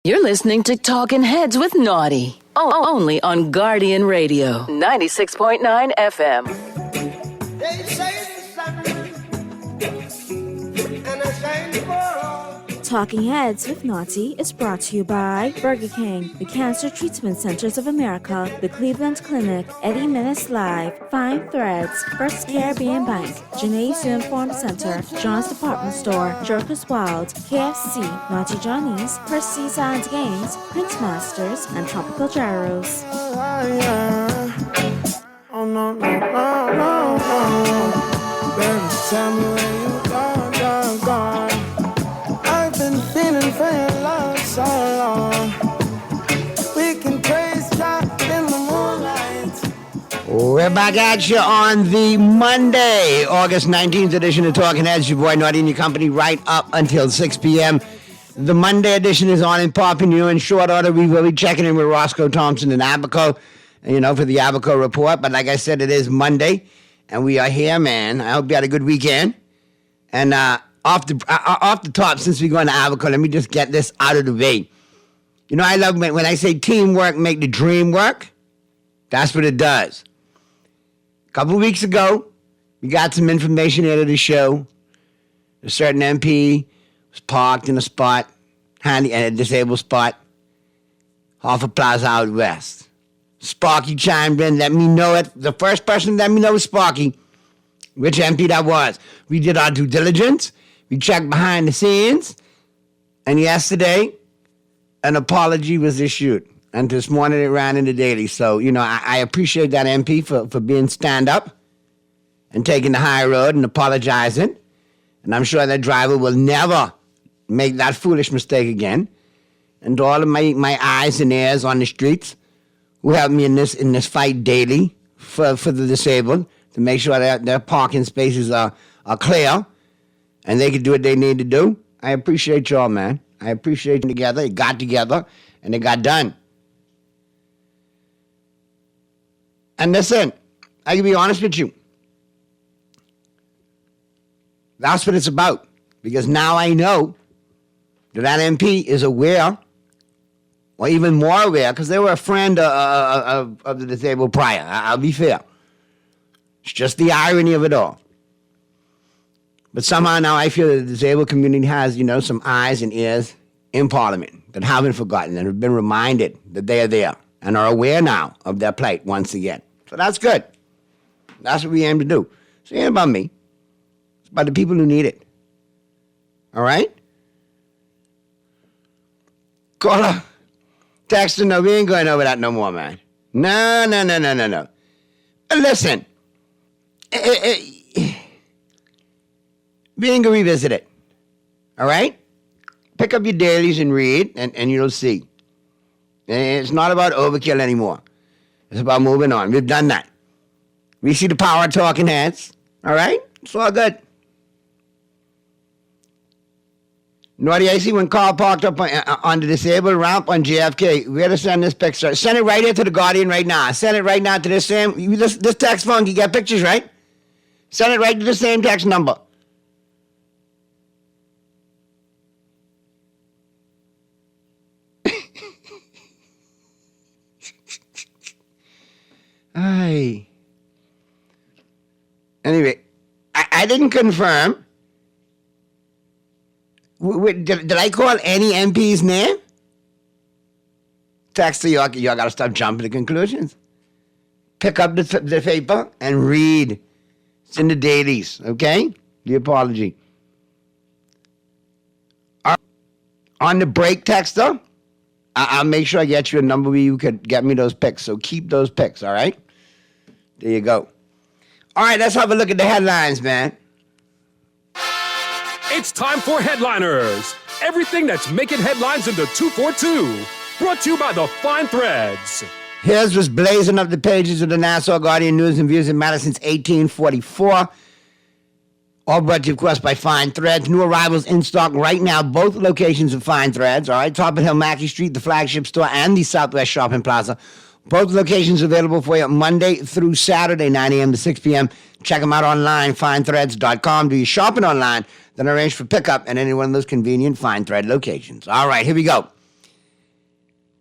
You're listening to Talking Heads with Naughty. Only on Guardian Radio, 96.9 FM. They say and I say Talking Heads with Naughty is brought to you by Burger King, the Cancer Treatment Centers of America, the Cleveland Clinic, Eddie Menace Live, Fine Threads, First Caribbean Bank, Janae's Uniform Center, John's Department Store, Jerkers Wild, KFC, Naughty Johnny's, First Seaside Games, Prince Masters, and Tropical Gyros. Oh, no, no, no, no, no. Baby, tell me where you gone. I've been feeling for your love so long. We can praise God in the moonlight. We're back at you on the Monday, August 19th edition of Talking Heads. Your boy Naughty and your company right up until 6 p.m. The Monday edition is on and popping. You in short order. We will be checking in with Roscoe Thompson and Abaco, for the Abaco report. But like I said, it is Monday, and we are here, man. I hope you had a good weekend. And off the top, since we're going to Abaco, let me just get this out of the way. I love when I say teamwork make the dream work. That's what it does. A couple of weeks ago, we got some information out of the show. A certain MP was parked in a spot, a disabled spot, off of Plaza out west. Sparky chimed in, let me know it. The first person to let me know was Sparky, which MP that was. We did our due diligence. We checked behind the scenes. And yesterday, an apology was issued. And this morning it ran in the daily. So, I appreciate that MP for being stand-up and taking the high road and apologizing. And I'm sure that driver will never make that foolish mistake again. And to all of my eyes and ears on the streets who help me in this fight daily for the disabled to make sure that their parking spaces are clear and they can do what they need to do. I appreciate y'all, man. I appreciate them together. It got together and it got done. And listen, I can be honest with you. That's what it's about. Because now I know that MP is aware, or even more aware, because they were a friend of the disabled prior. I'll be fair. It's just the irony of it all. But somehow now I feel that the disabled community has, some eyes and ears in Parliament that haven't forgotten and have been reminded that they are there and are aware now of their plight once again. So that's good. That's what we aim to do. So it ain't about me. It's about the people who need it. All right? Caller, texting, no, we ain't going over that no more, man. No. Listen. We ain't gonna revisit it. All right? Pick up your dailies and read, and you'll see. It's not about overkill anymore. It's about moving on. We've done that. We see the power of Talking Heads. All right? It's all good. Naughty, I see when Carl parked up on the disabled ramp on JFK. Where to send this picture? Send it right here to the Guardian right now. Send it right now to this same... This text phone, you get pictures, right? Send it right to the same text number. Aye. Anyway, I didn't confirm. Did I call any MP's name? Texter, y'all got to stop jumping to conclusions. Pick up the paper and read. It's in the dailies, okay? The apology. On the break, texter, I'll make sure I get you a number where you could get me those pics. So keep those pics, all right? There you go. All right, let's have a look at the headlines, man. It's time for Headliners. Everything that's making headlines into 242. Brought to you by the Fine Threads. Here's what's blazing up the pages of the Nassau Guardian News and Views. It matters since 1844. All brought to you, of course, by Fine Threads. New arrivals in stock right now. Both locations of Fine Threads. All right, Top of Hill, Mackey Street, the flagship store, and the Southwest Shopping Plaza. Both locations available for you Monday through Saturday, 9 a.m. to 6 p.m. Check them out online, finethreads.com. Do your shopping online, then arrange for pickup at any one of those convenient Fine Thread locations. All right, here we go.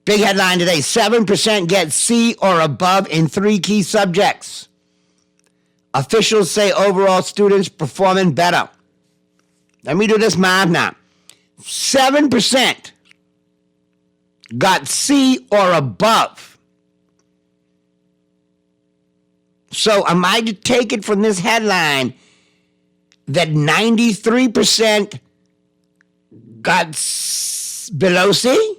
Big headline today, 7% get C or above in 3 key subjects. Officials say overall students performing better. Let me do this math now. 7% got C or above. So am I to take it from this headline that 93% got below C?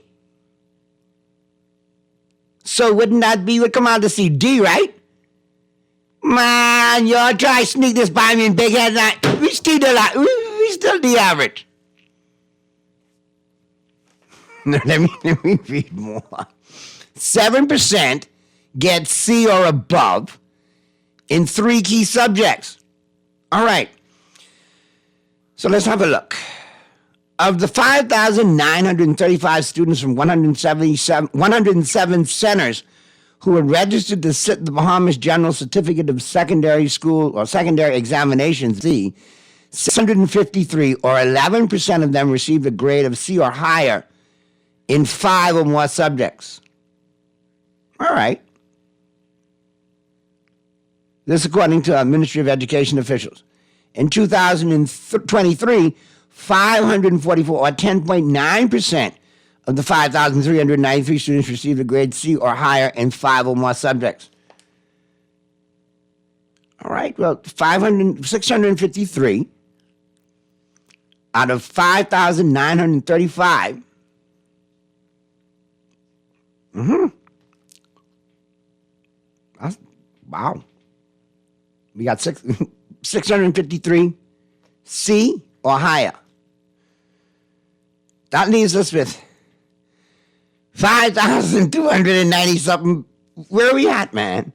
So wouldn't that be, would come out to C, D, right? Man, y'all try to sneak this by me in big headline. We still the average. Let me read more. 7% get C or above in 3 key subjects. All right. So let's have a look. Of the 5,935 students from 107 centers who were registered to sit the Bahamas General Certificate of Secondary School or Secondary Examinations, C, 653 or 11% of them received a grade of C or higher in 5 or more subjects. All right. This according to Ministry of Education officials. In 2023, 544 or 10.9% of the 5,393 students received a grade C or higher in 5 or more subjects. All right, well, 653 out of 5,935. Wow. We got 653 C or higher. That leaves us with 5,290 something. Where are we at, man?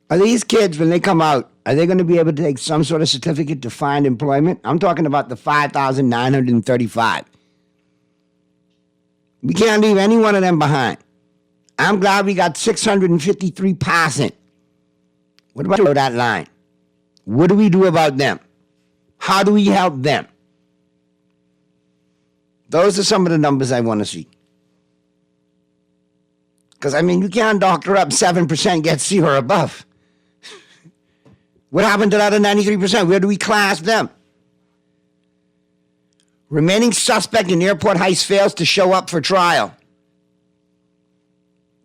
Are these kids, when they come out, are they going to be able to take some sort of certificate to find employment? I'm talking about the 5,935. We can't leave any one of them behind. I'm glad we got 653 passing. What about that line? What do we do about them? How do we help them? Those are some of the numbers I want to see. Because, I mean, you can't doctor up 7% get C or above. What happened to the other 93%? Where do we class them? Remaining suspect in airport heist fails to show up for trial.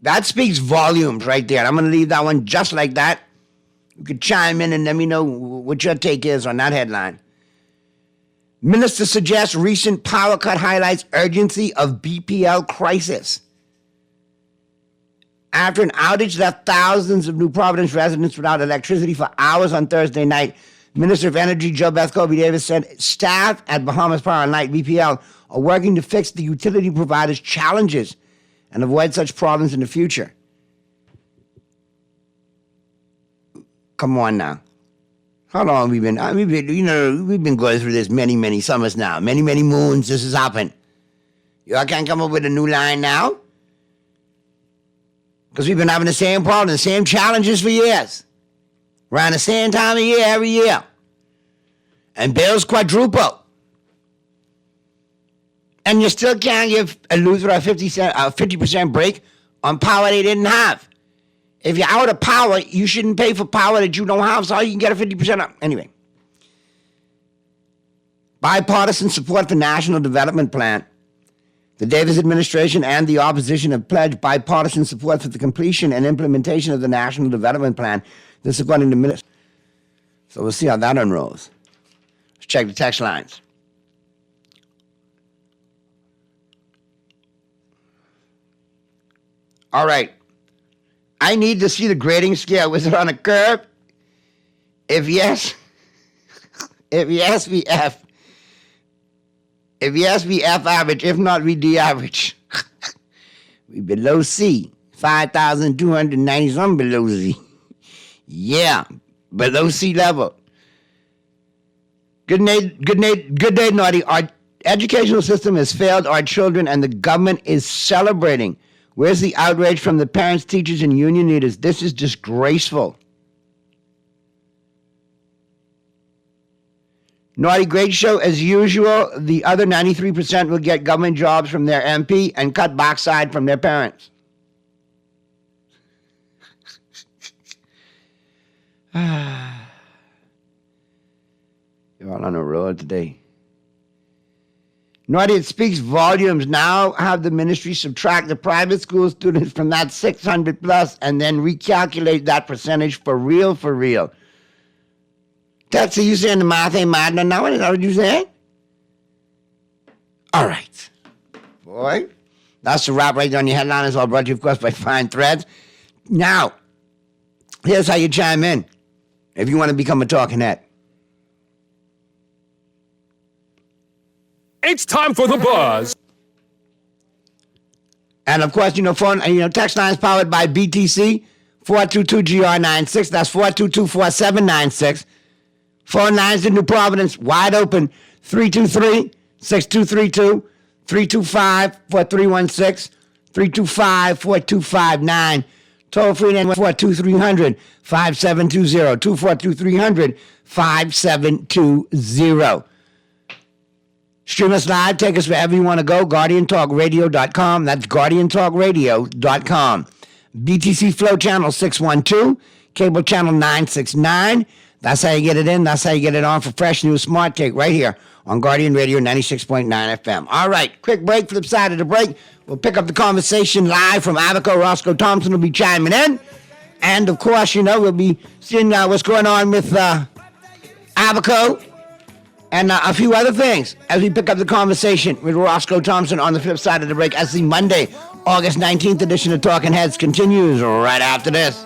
That speaks volumes right there. I'm going to leave that one just like that. You could chime in and let me know what your take is on that headline. Minister suggests recent power cut highlights urgency of BPL crisis. After an outage left thousands of New Providence residents without electricity for hours on Thursday night, Minister of Energy Joe Beth Kobe Davis said staff at Bahamas Power and Light, BPL, are working to fix the utility provider's challenges and avoid such problems in the future. Come on now. How long have we been? We've been going through this many summers now. Many moons this has happened. Y'all can't come up with a new line now? Because we've been having the same problem, the same challenges for years. Around the same time of year, every year. And bills quadruple. And you still can't give a loser a 50% break on power they didn't have. If you're out of power, you shouldn't pay for power that you don't have, so you can get a 50% up. Anyway. Bipartisan support for National Development Plan. The Davis administration and the opposition have pledged bipartisan support for the completion and implementation of the National Development Plan. This is according to Minister. So we'll see how that unrolls. Let's check the text lines. All right. I need to see the grading scale. Was it on a curve? If yes, we F. If yes, we F average. If not, we D average. We below C. 5,290 something below Z. Yeah, below sea level. Good day, Naughty. Our educational system has failed our children and the government is celebrating. Where's the outrage from the parents, teachers, and union leaders? This is disgraceful. Naughty, great show as usual. The other 93% will get government jobs from their MP and cut backside from their parents. You're all on a roll today. Naughty, it speaks volumes. Now have the ministry subtract the private school students from that 600 plus and then recalculate that percentage for real, for real. Texas, you saying the math ain't mad now? Is that what you saying? All right. Boy, that's the wrap right there on your headline. It's all brought to you, of course, by Fine Threads. Now, here's how you chime in if you want to become a talking head. It's time for the buzz. And of course, text line is powered by BTC 422-GR96. That's 422-4796. Phone lines in New Providence wide open 323-6232, 325-4316, 325-4259. Toll free 242-300-5720, 242-300-5720. Stream us live. Take us wherever you want to go. GuardianTalkRadio.com. That's GuardianTalkRadio.com. BTC Flow Channel 612. Cable Channel 969. That's how you get it in. That's how you get it on for fresh new smart take right here on Guardian Radio 96.9 FM. All right, quick break. Flip side of the break. We'll pick up the conversation live from Abaco. Roscoe Thompson will be chiming in. And, of course, we'll be seeing what's going on with Abaco. And a few other things as we pick up the conversation with Roscoe Thompson on the flip side of the break as the Monday, August 19th edition of Talking Heads continues right after this.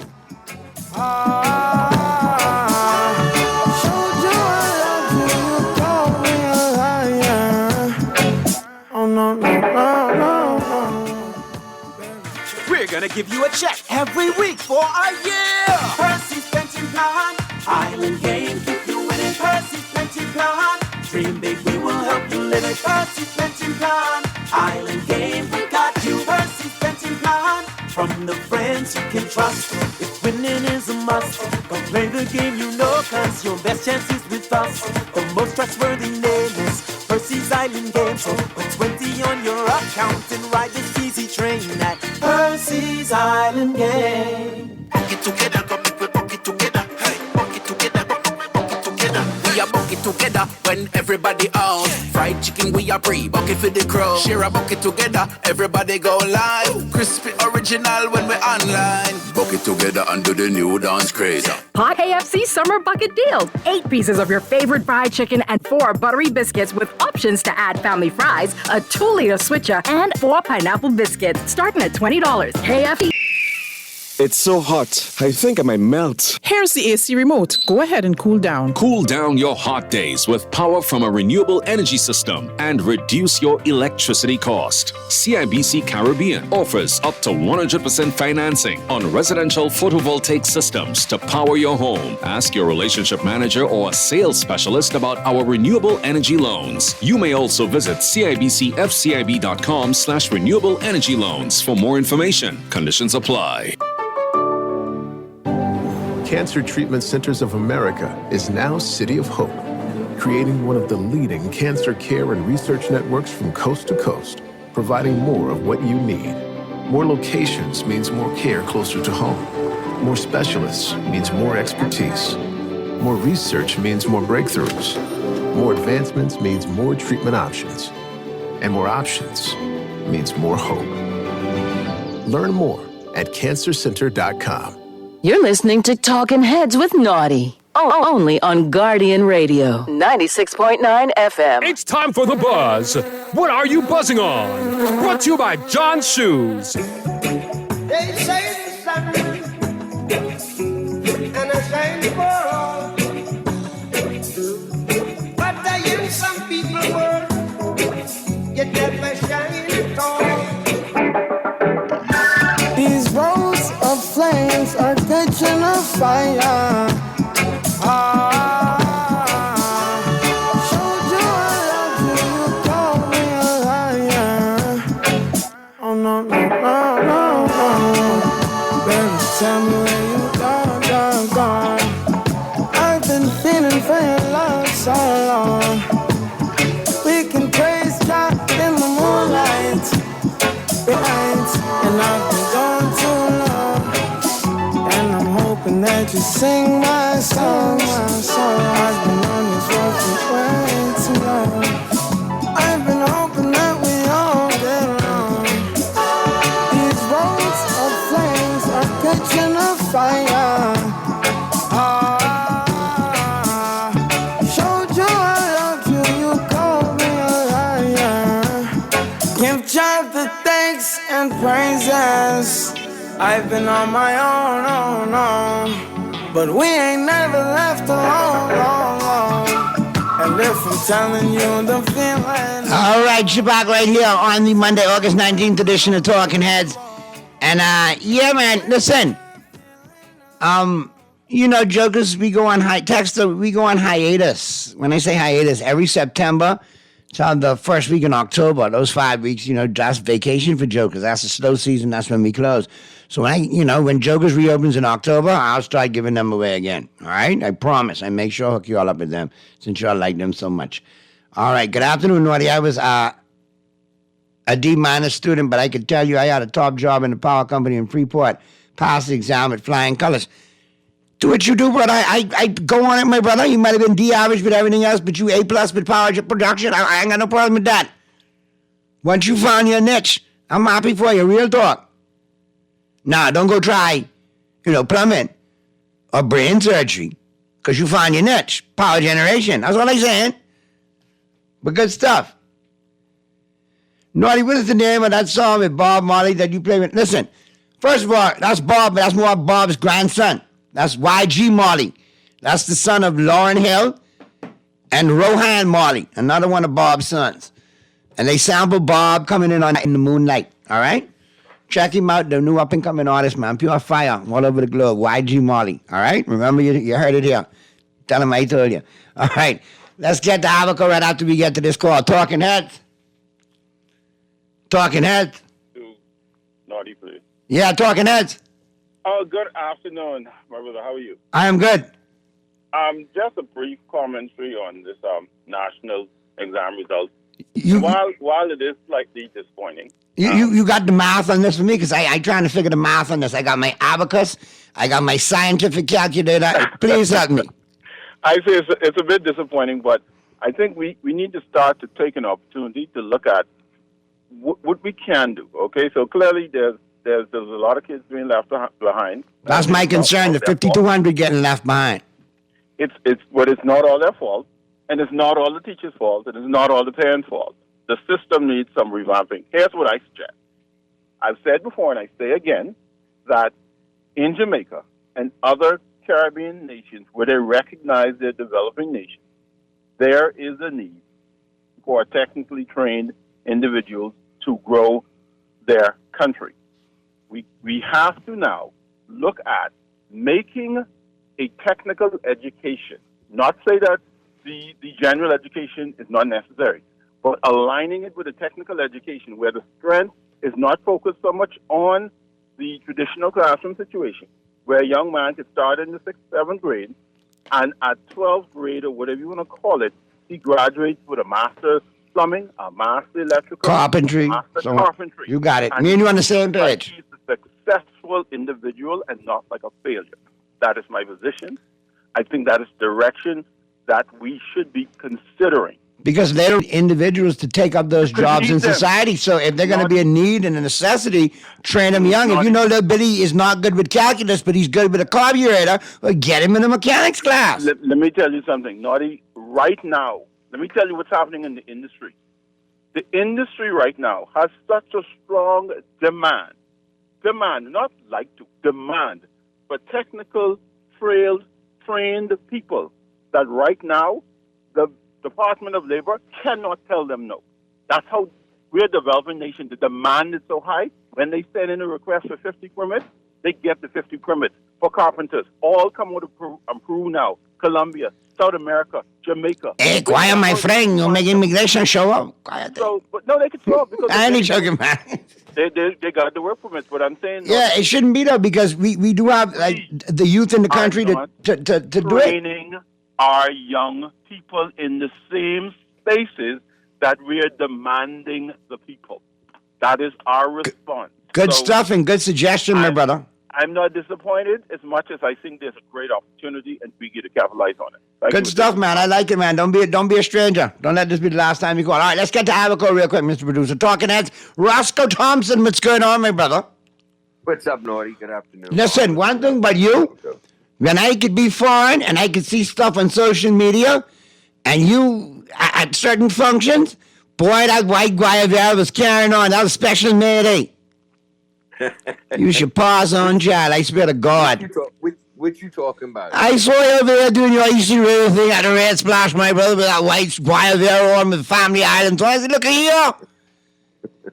We're gonna give you a check every week for a year. Percy's Pension Plan, Island Game, keep you winning. Percy's Pension Plan, dream big, we will help you live it. Percy's Pension Plan, Island Game, we got you. Percy's Pension Plan, from the friends you can trust. If winning is a must, go play the game you know, cause your best chance is with us. The most trustworthy name is Percy's Island Game. So put 20 on your account and ride this easy train at Percy's Island Game. Buck it together, come make we buck it together. Hey, buck it together, buck it together. We are buck it together when everybody out. Fried chicken we are free, buck it for the crowd. Share a bucket together, everybody go live. Crispy original when we online. Buck it together and do the new dance craze. Hot KFC Summer Bucket Deal. 8 pieces of your favorite fried chicken and 4 buttery biscuits with options to add family fries, a 2-liter switcher, and 4 pineapple biscuits, starting at $20. KFC. It's so hot, I think I might melt. Here's the AC remote. Go ahead and cool down. Cool down your hot days with power from a renewable energy system and reduce your electricity cost. CIBC Caribbean offers up to 100% financing on residential photovoltaic systems to power your home. Ask your relationship manager or sales specialist about our renewable energy loans. You may also visit CIBCFCIB.com/renewable energy loans for more information. Conditions apply. Cancer Treatment Centers of America is now City of Hope, creating one of the leading cancer care and research networks from coast to coast, providing more of what you need. More locations means more care closer to home. More specialists means more expertise. More research means more breakthroughs. More advancements means more treatment options. And more options means more hope. Learn more at cancercenter.com. You're listening to Talking Heads with Naughty. Only on Guardian Radio 96.9 FM. It's time for the buzz. What are you buzzing on? Brought to you by John's Shoes. They say the sun and I shine for all. But I am some people world, yet never shine at all. These rows of flames are catching a fire. Showed you I love you, you call me a liar. Oh no, no, no, no, no. Baby, tell me where you gone. I've been feeling for your love so long. like to sing my song, my song. I've been on this road for way too long. I've been hoping that we all get along. These roads of flames are catching a fire. Showed you I loved you, you called me a liar. Give God the thanks and praises. I've been on my own, but we ain't never left alone, And if I'm telling you the feeling. All right, Shabak right here on the Monday, August 19th edition of Talking Heads. And, yeah, man, listen. You know, jokers, we go on hiatus. When I say hiatus, every September till the first week in October, those 5 weeks, you know, that's vacation for jokers. That's the slow season. That's when we close. So when Jokers reopens in October, I'll start giving them away again. All right? I promise. I make sure I hook you all up with them since you all like them so much. All right. Good afternoon, Naughty. I was a D- student, but I could tell you I had a top job in the power company in Freeport. Passed the exam with flying colors. Do what you do, brother. I go on it, my brother. You might have been D average with everything else, but you A+ with power production. I ain't got no problem with that. Once you found your niche, I'm happy for you. Real talk. Nah, don't go try, plumbing or brain surgery because you found your niche. Power generation. That's what I'm saying. But good stuff. Naughty, what is the name of that song with Bob Marley that you play with? Listen, first of all, that's Bob, but that's more Bob's grandson. That's YG Marley. That's the son of Lauryn Hill and Rohan Marley, another one of Bob's sons. And they sample Bob coming in the moonlight, all right? Check him out, the new up-and-coming artist, man. Pure fire all over the globe. YG Marley, all right? Remember, you heard it here. Tell him I told you. All right, let's get to Abaco right after we get to this call. Talking Heads. Talking Heads. Naughty, please. Yeah, Talking Heads. Oh, good afternoon, my brother. How are you? I am good. Just a brief commentary on this national exam results. While it is slightly disappointing. You got the math on this for me? Because I trying to figure the math on this. I got my abacus. I got my scientific calculator. Please help me. I say it's a bit disappointing, but I think we need to start to take an opportunity to look at what we can do. Okay, so clearly there's a lot of kids being left behind. That's my concern. The 5,200 getting left behind. It's not all their fault, and it's not all the teachers' fault, and it's not all the parents' fault. The system needs some revamping. Here's what I suggest. I've said before, and I say again, that in Jamaica and other Caribbean nations where they recognize they're developing nations, there is a need for technically trained individuals to grow their country. We have to now look at making a technical education, not say that the general education is not necessary, but aligning it with a technical education where the strength is not focused so much on the traditional classroom situation, where a young man could start in the 6th, 7th grade, and at 12th grade, or whatever you want to call it, he graduates with a master's plumbing, a master electrical, carpentry. Carpentry. You got it. Me and you on the same page. He's a successful individual and not like a failure. That is my position. I think that is direction that we should be considering. Because they don't individuals to take up those jobs in society. So if they're going to be a need and a necessity, train them young. If you know that Billy is not good with calculus, but he's good with a carburetor, well, get him in a mechanics class. Let me tell you something, Naughty. Right now, let me tell you what's happening in the industry. The industry right now has such a strong demand, not like to, demand for technical, trained people that right now the Department of Labor cannot tell them no. That's how we're a developing nation. The demand is so high. When they send in a request for 50 permits, they get the 50 permits for carpenters. All come out of Peru now, Colombia, South America, Jamaica. Hey, quiet, my friend. You make immigration show up. Quiet. But no, they can show up because I ain't joking, man. They got the work permits. But I'm saying it shouldn't be though, because we do have the youth in the country to do it. Training our young people in the same spaces that we are demanding the people. That is our response. Good stuff and good suggestion, my brother. I'm not disappointed as much as I think there's a great opportunity and we get to capitalize on it. Thank Good you. stuff, man. I like it, man. Don't be a stranger. Don't let this be the last time you call. All right, let's get to Abaco real quick, Mr. Producer. Talking Heads, Roscoe Thompson. What's going on, my brother? What's up, Naughty? Good afternoon. Listen, one thing about you, when I could be foreign and I could see stuff on social media, and you at certain functions, boy, that white Guayavera was carrying on. That was special Mayday. You should pause on, child. I swear to God. What you talking about? I saw you over there doing your Easy River thing at the Red Splash, my brother, with that white Guayavera on with Family Island. So I said, look at here.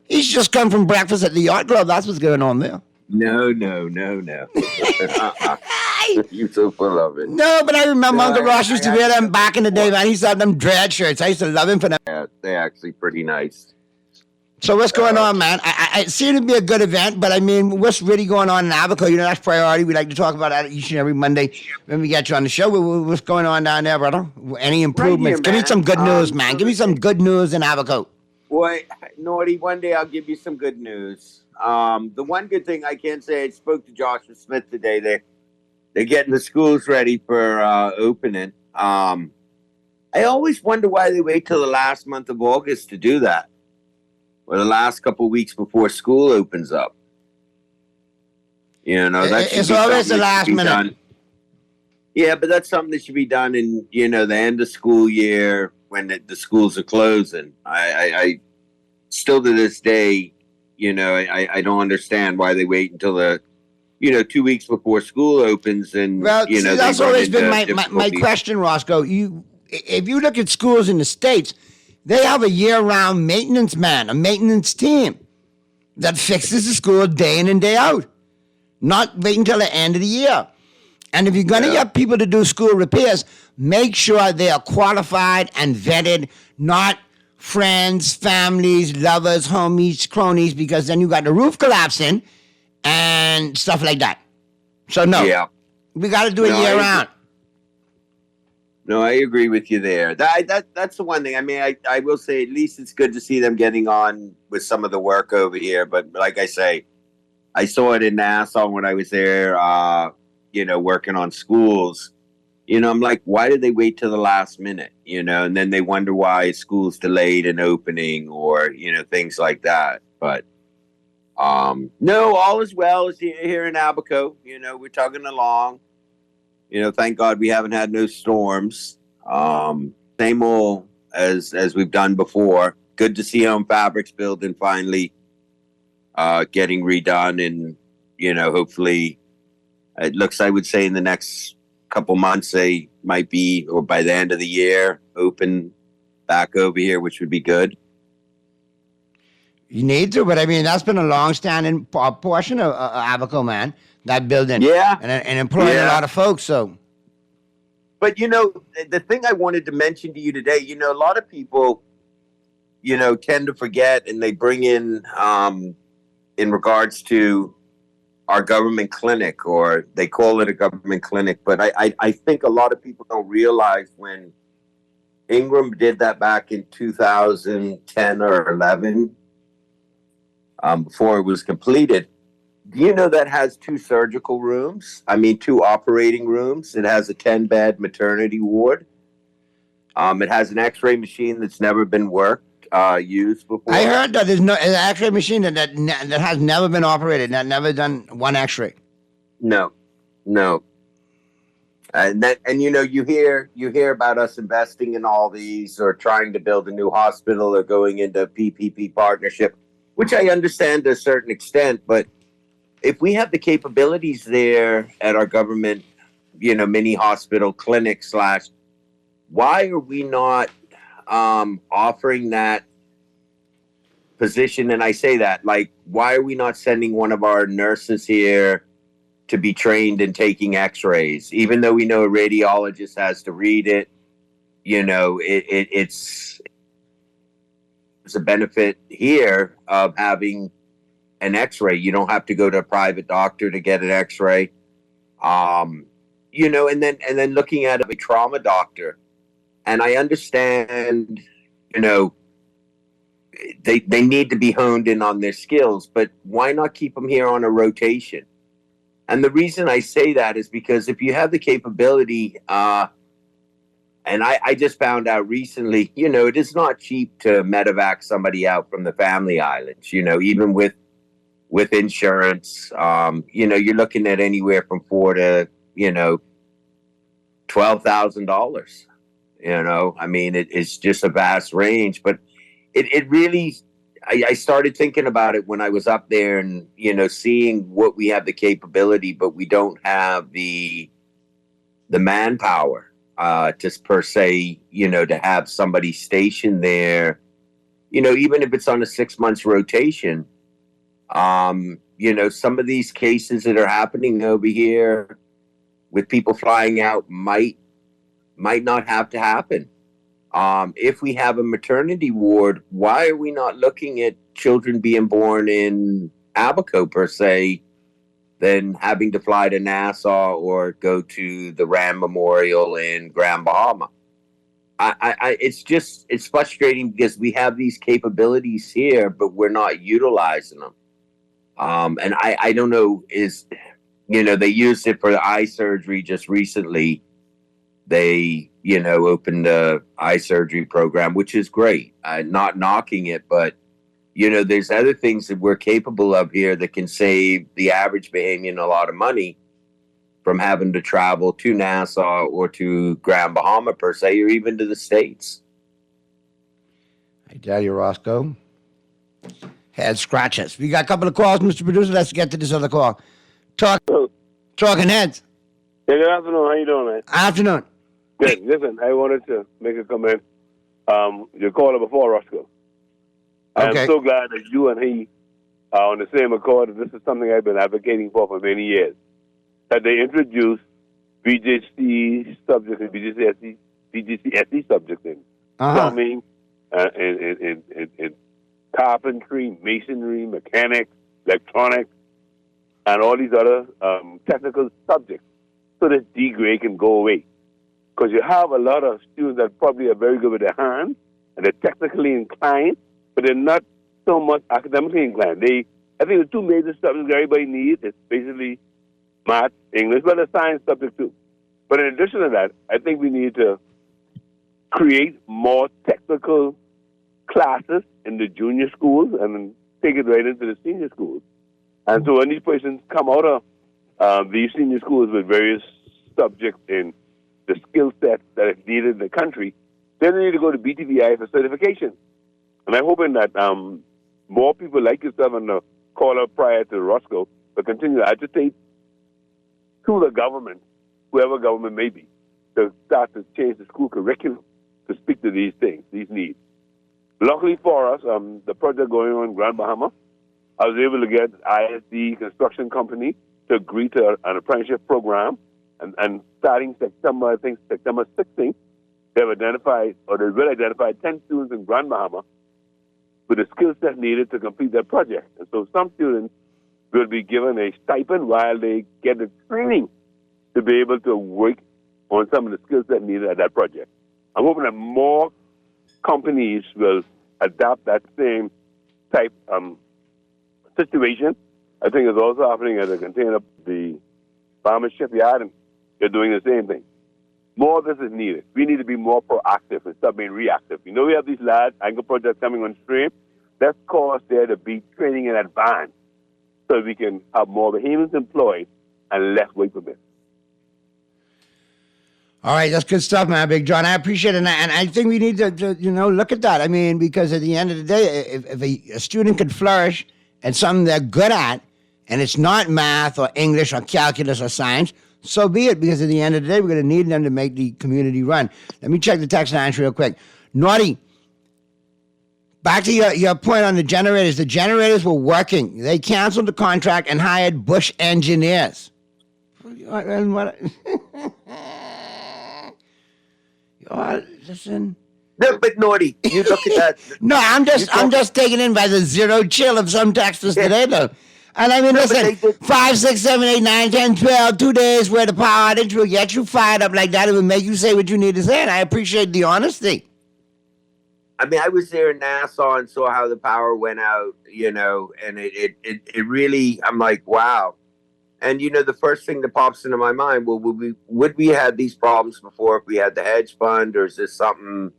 He's just come from breakfast at the Yacht Club. That's what's going on there. No. You so full of it. No, but I remember Uncle Ross used to wear them back in the day, man. He used to have them dread shirts. I used to love him for them. Yeah, they're actually pretty nice. So what's going on, man? I see it to be a good event, but I mean, what's really going on in Abaco? You know, that's priority. We like to talk about that each and every Monday when we get you on the show. What's going on down there, brother? Any improvements? Right here, Give me some good news, man. Give me some good news in Abaco. Boy, Naughty, one day I'll give you some good news. The one good thing I can say, I spoke to Joshua Smith today. They're getting the schools ready for opening. I always wonder why they wait till the last month of August to do that, or the last couple of weeks before school opens up. You know, It's always the last minute. Done. Yeah, but that's something that should be done in, you know, the end of school year when the schools are closing. I still to this day, you know, I don't understand why they wait until 2 weeks before school opens. And Well, you know, that's they run always been into my difficulties. question, Roscoe. If you look at schools in the States, they have a year-round maintenance man, a maintenance team that fixes the school day in and day out, not wait until the end of the year. And if you're going to get people to do school repairs, make sure they are qualified and vetted, not friends, families, lovers, homies, cronies, because then you got the roof collapsing and stuff like that. So, no, we got to do it year-round. No, I agree with you there. That's the one thing. I mean, I will say at least it's good to see them getting on with some of the work over here. But like I say, I saw it in Nassau when I was there, working on schools. You know, I'm like, why did they wait till the last minute? You know, and then they wonder why school's delayed in opening or, you know, things like that. But no, all is well here in Abaco. You know, we're tugging along. You know, thank God we haven't had no storms. Same old as we've done before. Good to see Home Fabrics building finally getting redone, and you know, hopefully, it looks, I would say, in the next couple months they might be, or by the end of the year, open back over here, which would be good. You need to, but I mean, that's been a long-standing portion of Abaco, man. That building, and employing a lot of folks. So, but you know, the thing I wanted to mention to you today, you know, a lot of people, you know, tend to forget, and they bring in regards to our government clinic, or they call it a government clinic. But I think a lot of people don't realize when Ingram did that back in 2010 or 11, before it was completed. Do you know that has 2 surgical rooms? I mean, 2 operating rooms. It has a 10-bed maternity ward. It has an X-ray machine that's never been used before. I heard that there's an X-ray machine that has never been operated, that never done one X-ray. No. And you know, you hear about us investing in all these, or trying to build a new hospital, or going into PPP partnership, which I understand to a certain extent, but if we have the capabilities there at our government, you know, mini hospital clinic / why are we not offering that position? And I say that, like, why are we not sending one of our nurses here to be trained in taking X-rays? Even though we know a radiologist has to read it, you know, it's a benefit here of having an X-ray. You don't have to go to a private doctor to get an X-ray. You know, and then looking at a trauma doctor. And I understand, you know, they need to be honed in on their skills, but why not keep them here on a rotation? And the reason I say that is because if you have the capability, and I just found out recently, it is not cheap to medevac somebody out from the family islands, even with insurance. You're looking at anywhere from $4,000 to, $12,000. I mean, it's just a vast range, but it really, I started thinking about it when I was up there and, seeing what we have the capability, but we don't have the manpower. Just per se, to have somebody stationed there, even if it's on a 6 months rotation, some of these cases that are happening over here with people flying out might not have to happen. If we have a maternity ward, why are we not looking at children being born in Abaco per se, than having to fly to Nassau or go to the Rand Memorial in Grand Bahama? It's frustrating because we have these capabilities here, but we're not utilizing them. And I don't know, they used it for the eye surgery just recently. They, opened the eye surgery program, which is great. Not knocking it, but there's other things that we're capable of here that can save the average Bahamian a lot of money from having to travel to Nassau or to Grand Bahama per se, or even to the States. I tell you, Roscoe, head scratches. We got a couple of calls, Mr. Producer. Let's get to this other call. Talking heads. Hey, good afternoon. How you doing, man? Afternoon. Good. Listen, I wanted to make a comment. Your caller before, Roscoe. Okay. I'm so glad that you and he are on the same accord. This is something I've been advocating for many years. That they introduce BJC subjects and BGCSE subjects in plumbing, in carpentry, masonry, mechanics, electronics, and all these other technical subjects, so that D grade can go away. Because you have a lot of students that probably are very good with their hands and they're technically inclined, but they're not so much academically inclined. I think the two major subjects everybody needs is basically math, English, but a science subject too. But in addition to that, I think we need to create more technical classes in the junior schools and take it right into the senior schools. And so when these persons come out of these senior schools with various subjects in the skill set that is needed in the country, then they need to go to BTVI for certification. And I'm hoping that more people like yourself and the caller prior to Roscoe will continue to agitate to the government, whoever government may be, to start to change the school curriculum to speak to these things, these needs. Luckily for us, the project going on in Grand Bahama, I was able to get ISD Construction Company to agree to an apprenticeship program. And starting September 16th, they will identify 10 students in Grand Bahama with the skill set needed to complete their project. And so some students will be given a stipend while they get the training to be able to work on some of the skill set needed at that project. I'm hoping that more companies will adopt that same type situation. I think it's also happening at the Bahama Shipyard, and they're doing the same thing. More of this is needed. We need to be more proactive and stop being reactive. We have these large anchor projects coming on stream. Let's cause there to be training in advance so we can have more Bahamians employed and less work permits. All right, that's good stuff, man, Big John. I appreciate it, and I think we need to look at that. I mean, because at the end of the day, if a student can flourish in something they're good at, and it's not math or English or calculus or science, so be it, because at the end of the day, we're going to need them to make the community run. Let me check the text lines real quick. Naughty, back to your point on the generators. The generators were working. They canceled the contract and hired Bush engineers. Listen. No, but Naughty, you look at that. No, I'm just taken in by the zero chill of some texters today, though. And I mean, listen, 5, 6, 7, 8, 9, 10, 12, 2 days where the power outage will get you fired up like that. It will make you say what you need to say, and I appreciate the honesty. I mean, I was there in Nassau and saw how the power went out, and it really, I'm like, wow. And the first thing that pops into my mind, well, would we have these problems before if we had the hedge fund, or is this something,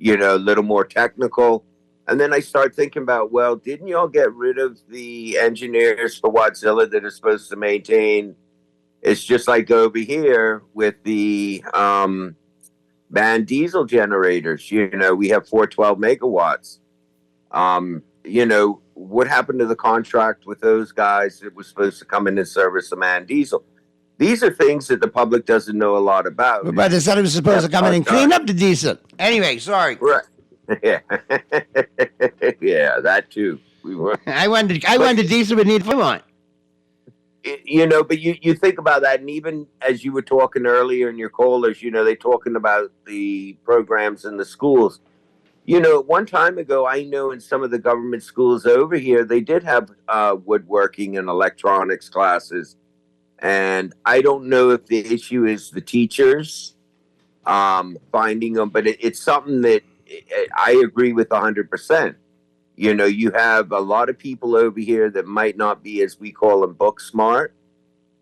a little more technical? And then I start thinking about, well, didn't y'all get rid of the engineers for Wadzilla that are supposed to maintain? It's just like over here with the van diesel generators. We have 412 megawatts. What happened to the contract with those guys that was supposed to come in and service the man diesel? These are things that the public doesn't know a lot about. But they said it was supposed to come in and clean up the diesel. Anyway, sorry. Right. Yeah. Yeah, that too. I wanted diesel with Need for One. But you think about that, and even as you were talking earlier in your callers, they talking about the programs in the schools. One time ago, I know in some of the government schools over here, they did have woodworking and electronics classes. And I don't know if the issue is the teachers finding them, but it's something that I agree with 100%. You have a lot of people over here that might not be, as we call them, book smart.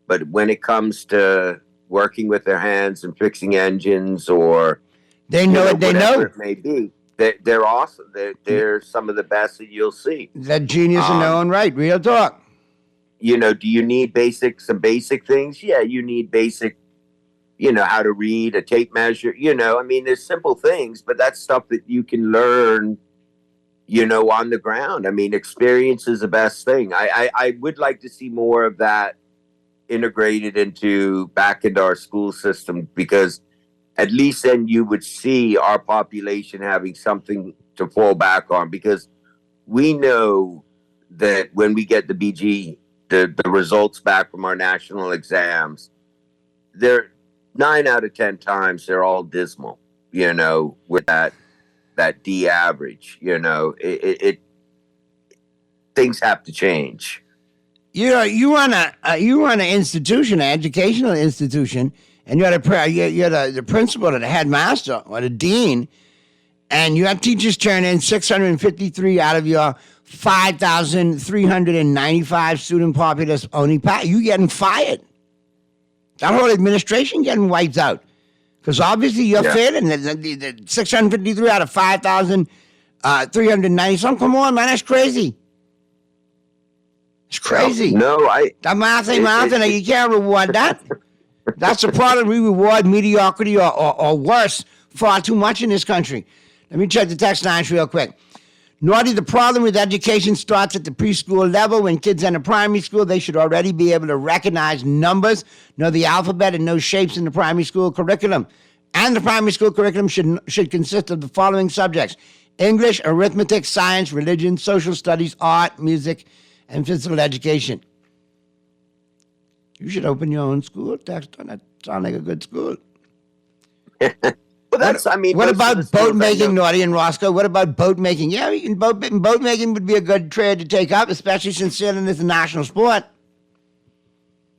But when it comes to working with their hands and fixing engines, or they know what they know, it may be, they're awesome. They're some of the best that you'll see. That genius in their own right. Real talk. Do you need some basic things? Yeah, you need basic, how to read a tape measure. There's simple things, but that's stuff that you can learn, on the ground. Experience is the best thing. I would like to see more of that integrated back into our school system, because at least then you would see our population having something to fall back on, because we know that when we get the BG, the results back from our national exams, they're 9 out of 10 times they're all dismal, with that D average. Things have to change. You run an institution, an educational institution, and you're the principal or the headmaster or the dean, and you have teachers turn in 653 out of your 5,395 student populace only pass. You getting fired. That whole administration getting wiped out. Because obviously you're failing. The 653 out of 5,390 something. Come on, man, that's crazy. It's crazy. That math ain't math, and you can't reward that. That's the problem. We reward mediocrity or worse far too much in this country. Let me check the text lines real quick. Naughty, the problem with education starts at the preschool level. When kids enter primary school, they should already be able to recognize numbers, know the alphabet, and know shapes in the primary school curriculum. And the primary school curriculum should consist of the following subjects: English, arithmetic, science, religion, social studies, art, music, and physical education. You should open your own school, Dexter. That sounds like a good school. Well, what about boat making, Naughty and Roscoe? What about boat making? Yeah, boat making would be a good trade to take up, especially since sailing is a national sport.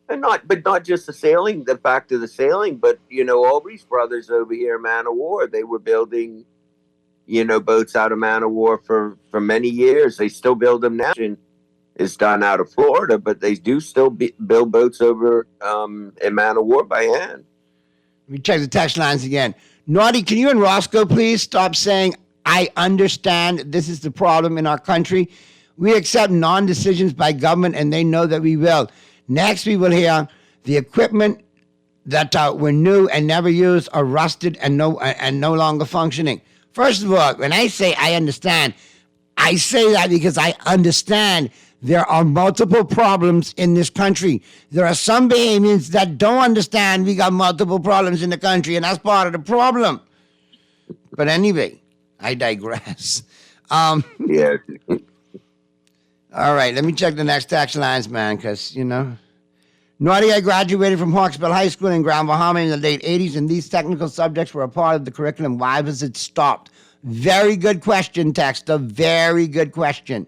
And not just the sailing, the fact of the sailing, but Aubrey's brothers over here in Man of War, they were building, boats out of Man of War for many years. They still build them now. It's done out of Florida, but they do still build boats over in Man of War by hand. Let me check the text lines again. Naughty, can you and Roscoe please stop saying, I understand this is the problem in our country? We accept non-decisions by government, and they know that we will. Next, we will hear the equipment that were new and never used are rusted and no longer functioning. First of all, when I say I understand, I say that because I understand there are multiple problems in this country. There are some Bahamians that don't understand we got multiple problems in the country, and that's part of the problem. But anyway, I digress. Yeah. All right, let me check the next text lines, man, because, Naughty, I graduated from Hawksbill High School in Grand Bahama in the late 80s, and these technical subjects were a part of the curriculum. Why was it stopped? Very good question, Texter. Very good question.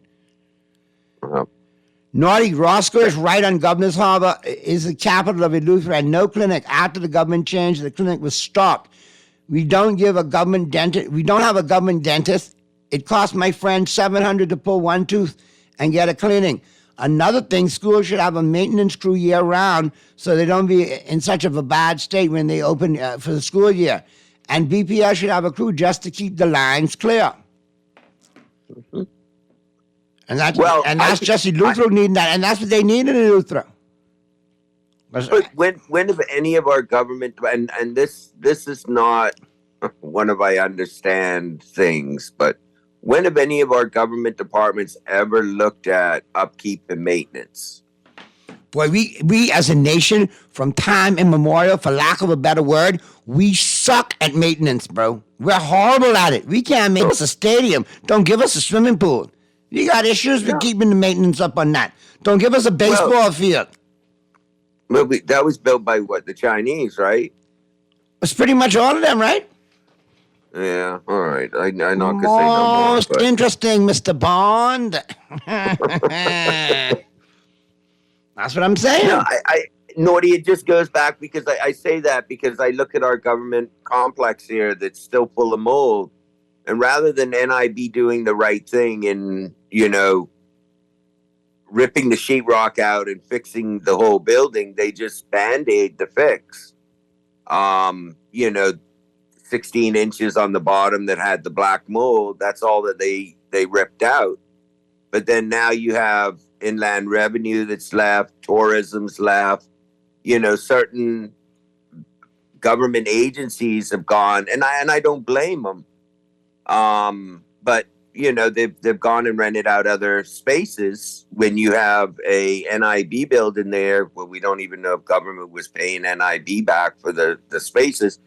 Naughty, Roscoe is right on. Governor's Harbor is the capital of Eleuthera and no clinic. After the government changed, the clinic was stopped. We don't have a government dentist. It cost my friend $700 to pull one tooth and get a cleaning. Another thing, schools should have a maintenance crew year round so they don't be in such of a bad state when they open for the school year. And BPS should have a crew just to keep the lines clear. Mm-hmm. And that's Jesse Luther needing that, and that's what they need in Luther. But when have any of our government, and this is not one of I understand things, but when have any of our government departments ever looked at upkeep and maintenance? Boy, we as a nation, from time immemorial, for lack of a better word, we suck at maintenance, bro. We're horrible at it. We can't make us a stadium. Don't give us a swimming pool. You got issues with keeping the maintenance up on that. Don't give us a baseball field. Well, that was built by what, the Chinese, right? It's pretty much all of them, right? Yeah, all right. I'm not going to say no more. Most interesting, Mr. Bond. That's what I'm saying. No, Naughty, it just goes back because I say that because I look at our government complex here that's still full of mold. And rather than NIB doing the right thing and, ripping the sheetrock out and fixing the whole building, they just Band-Aid the fix. 16 inches on the bottom that had the black mold, that's all that they ripped out. But then now you have inland revenue that's left, tourism's left, certain government agencies have gone, and I don't blame them. But they've gone and rented out other spaces. When you have a NIB building there, well, we don't even know if government was paying NIB back for the spaces,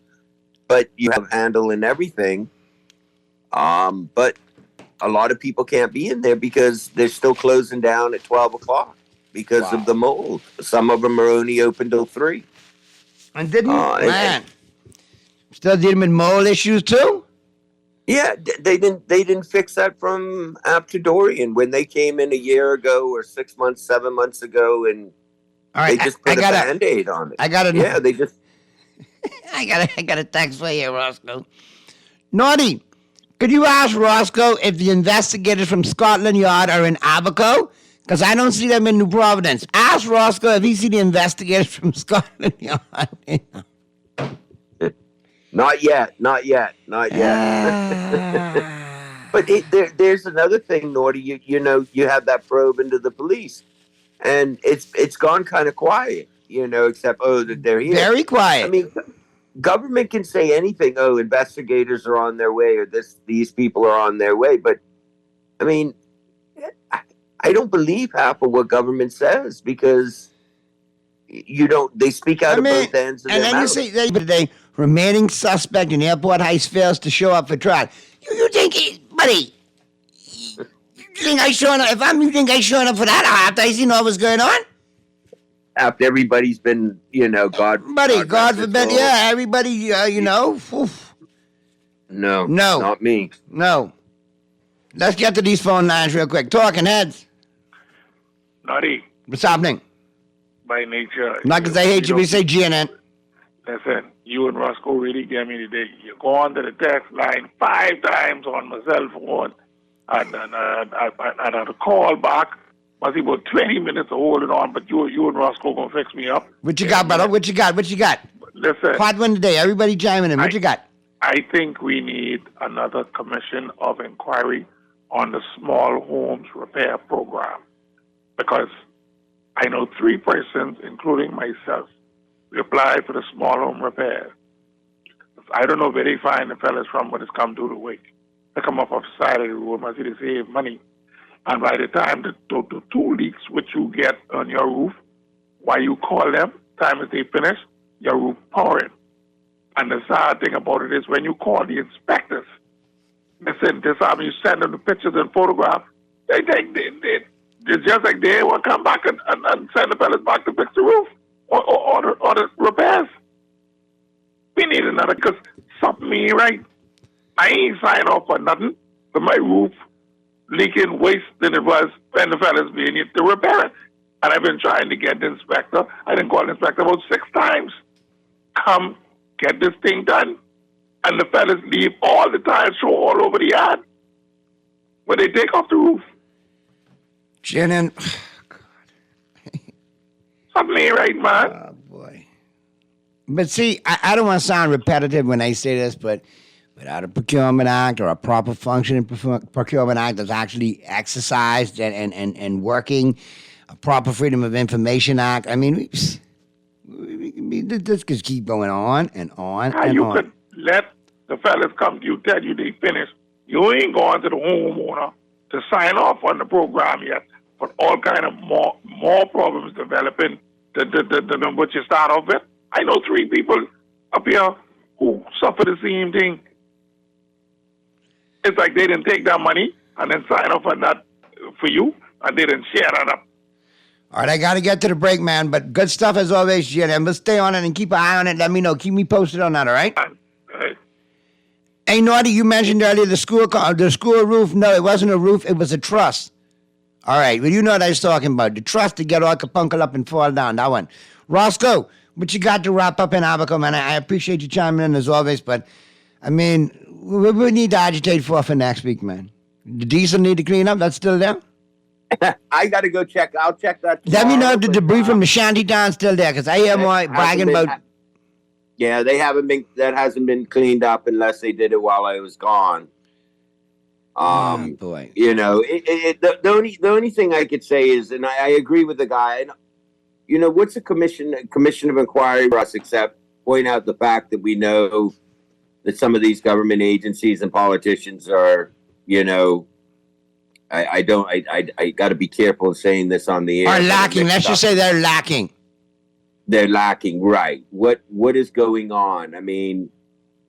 but you have handle and everything. But a lot of people can't be in there because they're still closing down at 12 o'clock because of the mold. Some of them are only open till 3. And still dealing with mold issues too? Yeah, they didn't fix that from after Dorian when they came in a year ago or 6 months, 7 months ago, and they just put a Band-Aid on it. I got it. Yeah, they just. I got a text for you, Roscoe. Naughty, could you ask Roscoe if the investigators from Scotland Yard are in Abaco? Because I don't see them in New Providence. Ask Roscoe if he see the investigators from Scotland Yard. Not yet. But there's another thing, Naughty. You have that probe into the police, and it's gone kind of quiet. Except that they're here. Very quiet. I mean, government can say anything. Oh, investigators are on their way, or these people are on their way. But I mean, I don't believe half of what government says because they speak out of both ends of their mouth. And then you see today, remaining suspect in airport heist fails to show up for trial. You think, buddy? You think I showing up? You think I showing up for that after I seen what was going on? After everybody's been, God forbid, yeah, everybody, oof. No, not me. No. Let's get to these phone lines real quick. Talking Heads. Naughty. What's happening? By nature. Not because I hate you, we say GNN. Listen, you and Roscoe really get me today. You go on to the text line 5 times on my cell phone, and I had to call back. Must be about 20 minutes of holding on, but you and Roscoe gonna fix me up. What you got, brother? What you got? Listen. Hot one today. Everybody chiming in. What you got? I think we need another commission of inquiry on the small homes repair program. Because I know 3 persons, including myself, we applied for the small home repair. I don't know where they find the fellas from when it's come to the week. They come off the side of the road, must they save money. And by the time the 2 leaks which you get on your roof, while you call them, time as they finish, your roof pouring. And the sad thing about it is when you call the inspectors, they said this time you send them the pictures and photographs, they just like they will come back and send the fellas back to fix the roof or the repairs. We need another, because something ain't right. I ain't signed off for nothing, but my roof leaking worse than it was when the fellas being it to repair it. And I've been trying to get the inspector. I didn't call the inspector about 6 times. Come get this thing done. And the fellas leave all the time, show all over the yard when they take off the roof. Shannon, Definitely right, man. Oh, boy. But see, I don't want to sound repetitive when I say this, but without a procurement act or a proper functioning procurement act that's actually exercised and working, a proper Freedom of Information Act, I mean, this could keep going on and on How and you on. could let the fellas come to you, tell you they finished. You ain't going to the homeowner to sign off on the program yet, but all kind of more problems developing than what you start off with. I know 3 people up here who suffer the same thing. It's like they didn't take that money and then sign off on that for you, and they didn't share that up. All right, I got to get to the break, man, but good stuff as always, Jim. And we'll stay on it and keep an eye on it. Let me know. Keep me posted on that, all right? Hey, Naughty, you mentioned earlier the school roof. No, it wasn't a roof. It was a truss. All right, well, you know what I was talking about. The truss to get all kapunkel up and fall down. That one. Roscoe, what you got to wrap up in Abaco, man? I appreciate you chiming in as always, but, I mean, what we need to agitate for next week, man? The diesel need to clean up? That's still there? I got to go check. I'll check that Let me know if the tomorrow, debris from the shanty town's still there, because I hear more bragging about... Yeah, that hasn't been cleaned up unless they did it while I was gone. Oh, boy. You know, the only thing I could say is, and I agree with the guy, and, you know, what's a commission of inquiry for us except point out the fact that we know that some of these government agencies and politicians are, you know, I got to be careful of saying this on the air. Are lacking. Let's just say they're lacking. They're lacking, right? What is going on? I mean,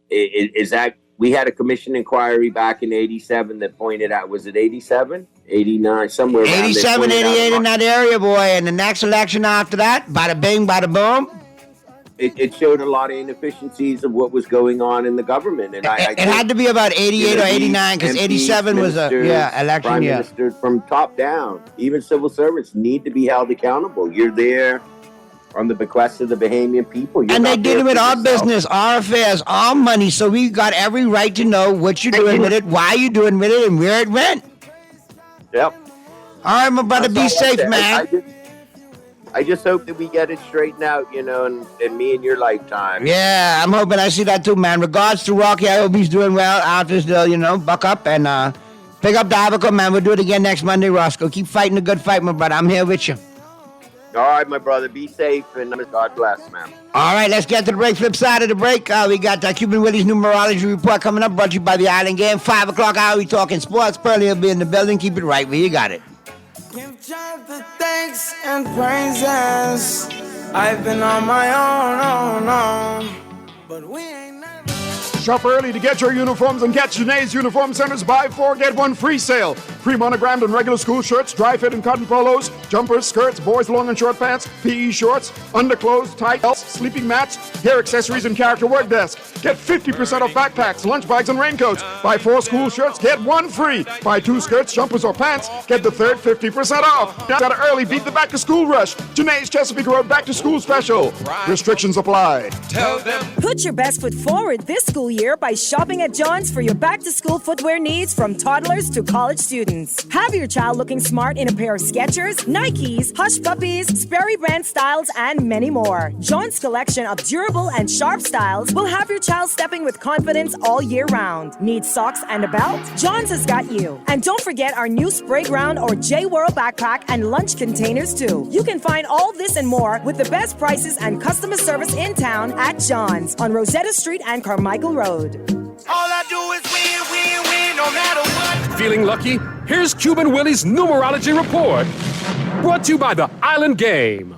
is that we had a commission inquiry back in '87 that pointed out, was it '87, '89, somewhere around 87, 88 in that area, boy. And the next election after that, bada bing, bada boom. It showed a lot of inefficiencies of what was going on in the government, and it had to be about 88 or 89 because 87 was a election Prime year. Minister from top down. Even civil servants need to be held accountable. You're there on the bequest of the Bahamian people. You're And they not did there it with for our yourself. business, our affairs, our money. So we got every right to know what you're doing with it, why you're doing with it, and where it went. Yep. All right, my brother, be safe, man. I just hope that we get it straightened out, you know, in me and your lifetime. Yeah, I'm hoping I see that too, man. Regards to Rocky. I hope he's doing well after still, you know, buck up and pick up the Abaco, man. We'll do it again next Monday, Roscoe. Keep fighting the good fight, my brother. I'm here with you. All right, my brother. Be safe and God bless, man. All right, let's get to the break. Flip side of the break, we got Cuban Willie's numerology report coming up, brought to you by the Island Game. 5 o'clock hour, we talking sports. Pearly will be in the building. Keep it right where you got it. Give God the thanks and praises. I've been on my own, but we ain't never. Shop early to get your uniforms and get Janae's Uniform Center's buy 4 get 1 free sale. Pre-monogrammed and regular school shirts, dry fit and cotton polos, jumpers, skirts, boys long and short pants, PE shorts, underclothes, tights, sleeping mats, hair accessories and character work desk. Get 50% off backpacks, lunch bags and raincoats. Buy 4 school shirts, get 1 free. Buy 2 skirts, jumpers or pants, get the third 50% off. Now gotta early beat the back to school rush. Janae's Chesapeake Road back to school special. Restrictions apply. Tell them. Put your best foot forward this school year by shopping at John's for your back-to-school footwear needs from toddlers to college students. Have your child looking smart in a pair of Skechers, Nikes, Hush Puppies, Sperry brand styles, and many more. John's collection of durable and sharp styles will have your child stepping with confidence all year round. Need socks and a belt? John's has got you. And don't forget our new Spray Ground or J-Whirl backpack and lunch containers too. You can find all this and more with the best prices and customer service in town at John's on Rosetta Street and Carmichael Road. All I do is win, no matter what. Feeling lucky? Here's Cuban Willie's numerology report. Brought to you by the Island Game.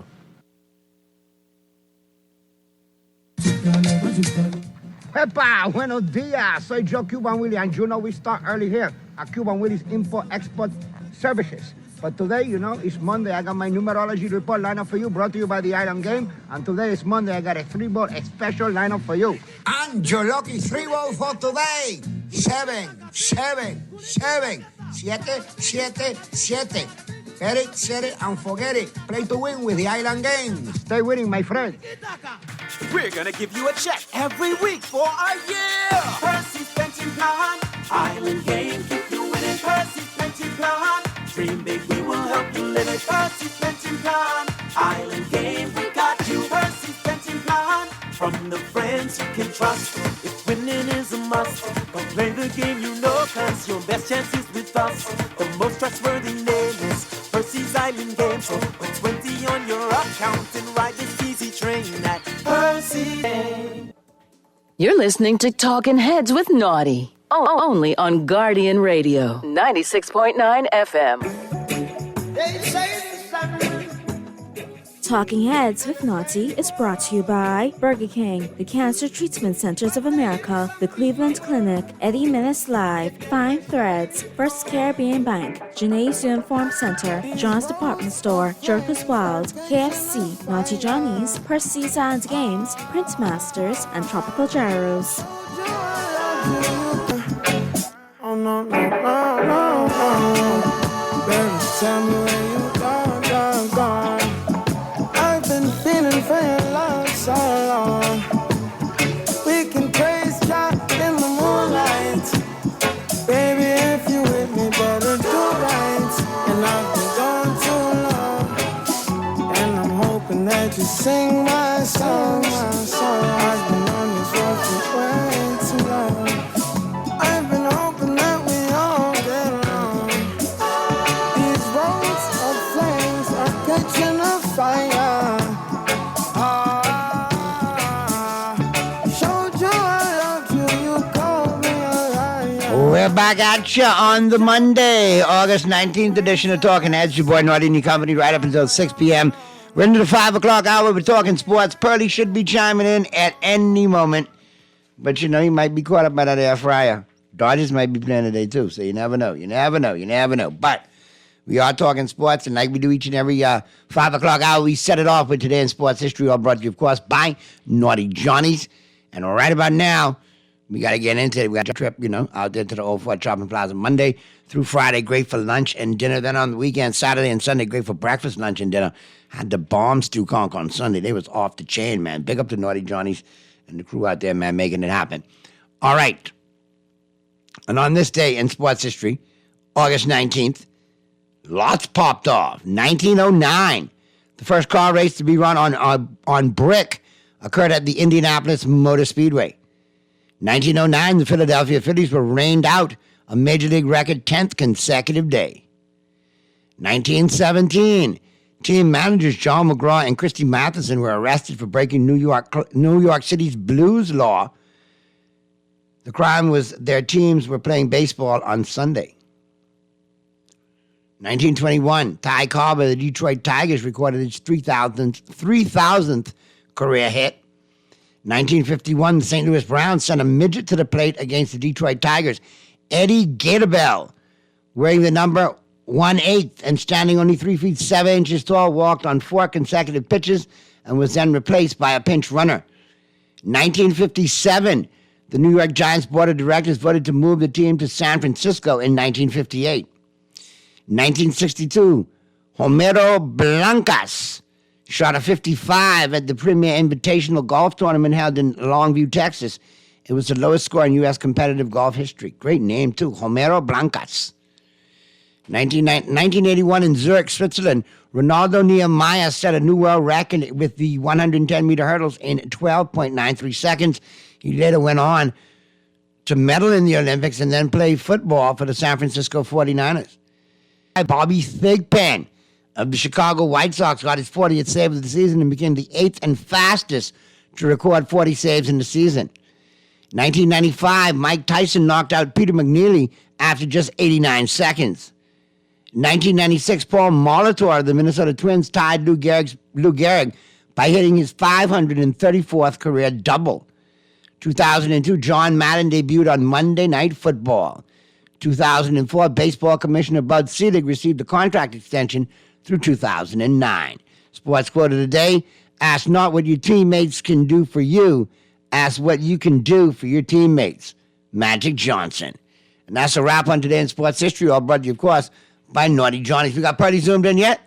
Pepa, buenos dias. Soy Joe Cuban Willie, and you know we start early here at Cuban Willie's Import-Export Services. But today, you know, it's Monday. I got my numerology report lineup for you, brought to you by the Island Game. And today is Monday. I got a 3-ball special lineup for you. And your lucky 3-ball for today. 7, 7, 7, 7, 7, 7. Get it, set it, and forget it. Play to win with the Island Game. Stay winning, my friend. We're gonna give you a check every week for a year. Percy's Pension Plan, Island Game, keep you winning. Percy's Pension Plan, dream big, we will help you live it. Percy's Pension Plan. Island game, we got you. Percy's pension plan. From the friends you can trust. If winning is a must, come play the game you know, cause your best chance is with us. The most trustworthy name is Percy's Island game. So put 20 on your account and ride this easy train at Percy. You're listening to Talking Heads with Naughty. Only on Guardian Radio, 96.9 FM. Talking Heads with Naughty is brought to you by Burger King, the Cancer Treatment Centers of America, the Cleveland Clinic, Eddie Minnis Live, Fine Threads, First Caribbean Bank, Janae's Uniform Center, John's Department Store, Jerkers Wild, KFC, Naughty Johnny's, Percy's and Games, Print Masters, and Tropical Gyros. Oh no, no, no, no, no. Baby, tell me where you gone, gone, gone. I've been feeling for your love so long. We can praise God in the moonlight. Baby, if you with me, better do right. And I've been gone too long. And I'm hoping that you sing my song, my song. I've been on this road for way too long. I've been hoping that we all get along. These roads of flames are catching a fire. Showed you I loved you, you called me a liar. We're back at you on the Monday, August 19th edition of Talking Heads. Your boy Naughty and your company right up until 6 p.m. We're into the 5 o'clock hour. We're talking sports. Pearly should be chiming in at any moment. But you know, he might be caught up by that air fryer. Dodgers might be playing today too, so you never know. You never know. You never know. But we are talking sports, and like we do each and every 5 o'clock hour, we set it off with Today in Sports History, all brought to you, of course, by Naughty Johnny's. And right about now, we got to get into it. We got a trip, out there to the Old Fort Shopping Plaza Monday through Friday. Great for lunch and dinner. Then on the weekend, Saturday and Sunday, great for breakfast, lunch, and dinner. Had the bomb stew conch on Sunday. They was off the chain, man. Big up to Naughty Johnny's and the crew out there, man, making it happen. All right. And on this day in sports history, August 19th, lots popped off. 1909, the first car race to be run on brick occurred at the Indianapolis Motor Speedway. 1909, the Philadelphia Phillies were rained out a Major League record 10th consecutive day. 1917, team managers John McGraw and Christy Matheson were arrested for breaking New York City's blues law. The crime was their teams were playing baseball on Sunday. 1921, Ty Cobb of the Detroit Tigers recorded its 3,000th career hit. 1951, the St. Louis Browns sent a midget to the plate against the Detroit Tigers. Eddie Gaterbell, wearing the number 1/8 and standing only 3 feet 7 inches tall, walked on 4 consecutive pitches and was then replaced by a pinch runner. 1957, the New York Giants Board of Directors voted to move the team to San Francisco in 1958. 1962, Homero Blancas shot a 55 at the Premier Invitational Golf Tournament held in Longview, Texas. It was the lowest score in U.S. competitive golf history. Great name, too, Homero Blancas. 1981 in Zurich, Switzerland, Ronaldo Nehemiah set a new world record with the 110-meter hurdles in 12.93 seconds. He later went on to medal in the Olympics and then play football for the San Francisco 49ers. Bobby Thigpen of the Chicago White Sox got his 40th save of the season and became the 8th and fastest to record 40 saves in the season. 1995, Mike Tyson knocked out Peter McNeely after just 89 seconds. 1996, Paul Molitor of the Minnesota Twins tied Lou Gehrig by hitting his 534th career double. 2002, John Madden debuted on Monday Night Football. 2004, Baseball Commissioner Bud Selig received a contract extension through 2009. Sports quote of the day, ask not what your teammates can do for you, ask what you can do for your teammates. Magic Johnson. And that's a wrap on Today in Sports History, all brought to you, of course, by Naughty Johnny's. We got Pearly zoomed in yet?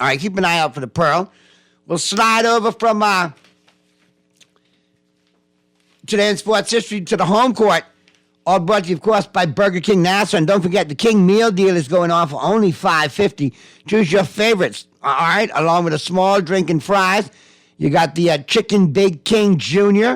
All right, keep an eye out for the Pearl. We'll slide over from Today in Sports History to the home court. All brought to you, of course, by Burger King Nassau. And don't forget, the King Meal Deal is going on for only $5.50. Choose your favorites. All right, along with a small drink and fries. You got the Chicken Big King Jr.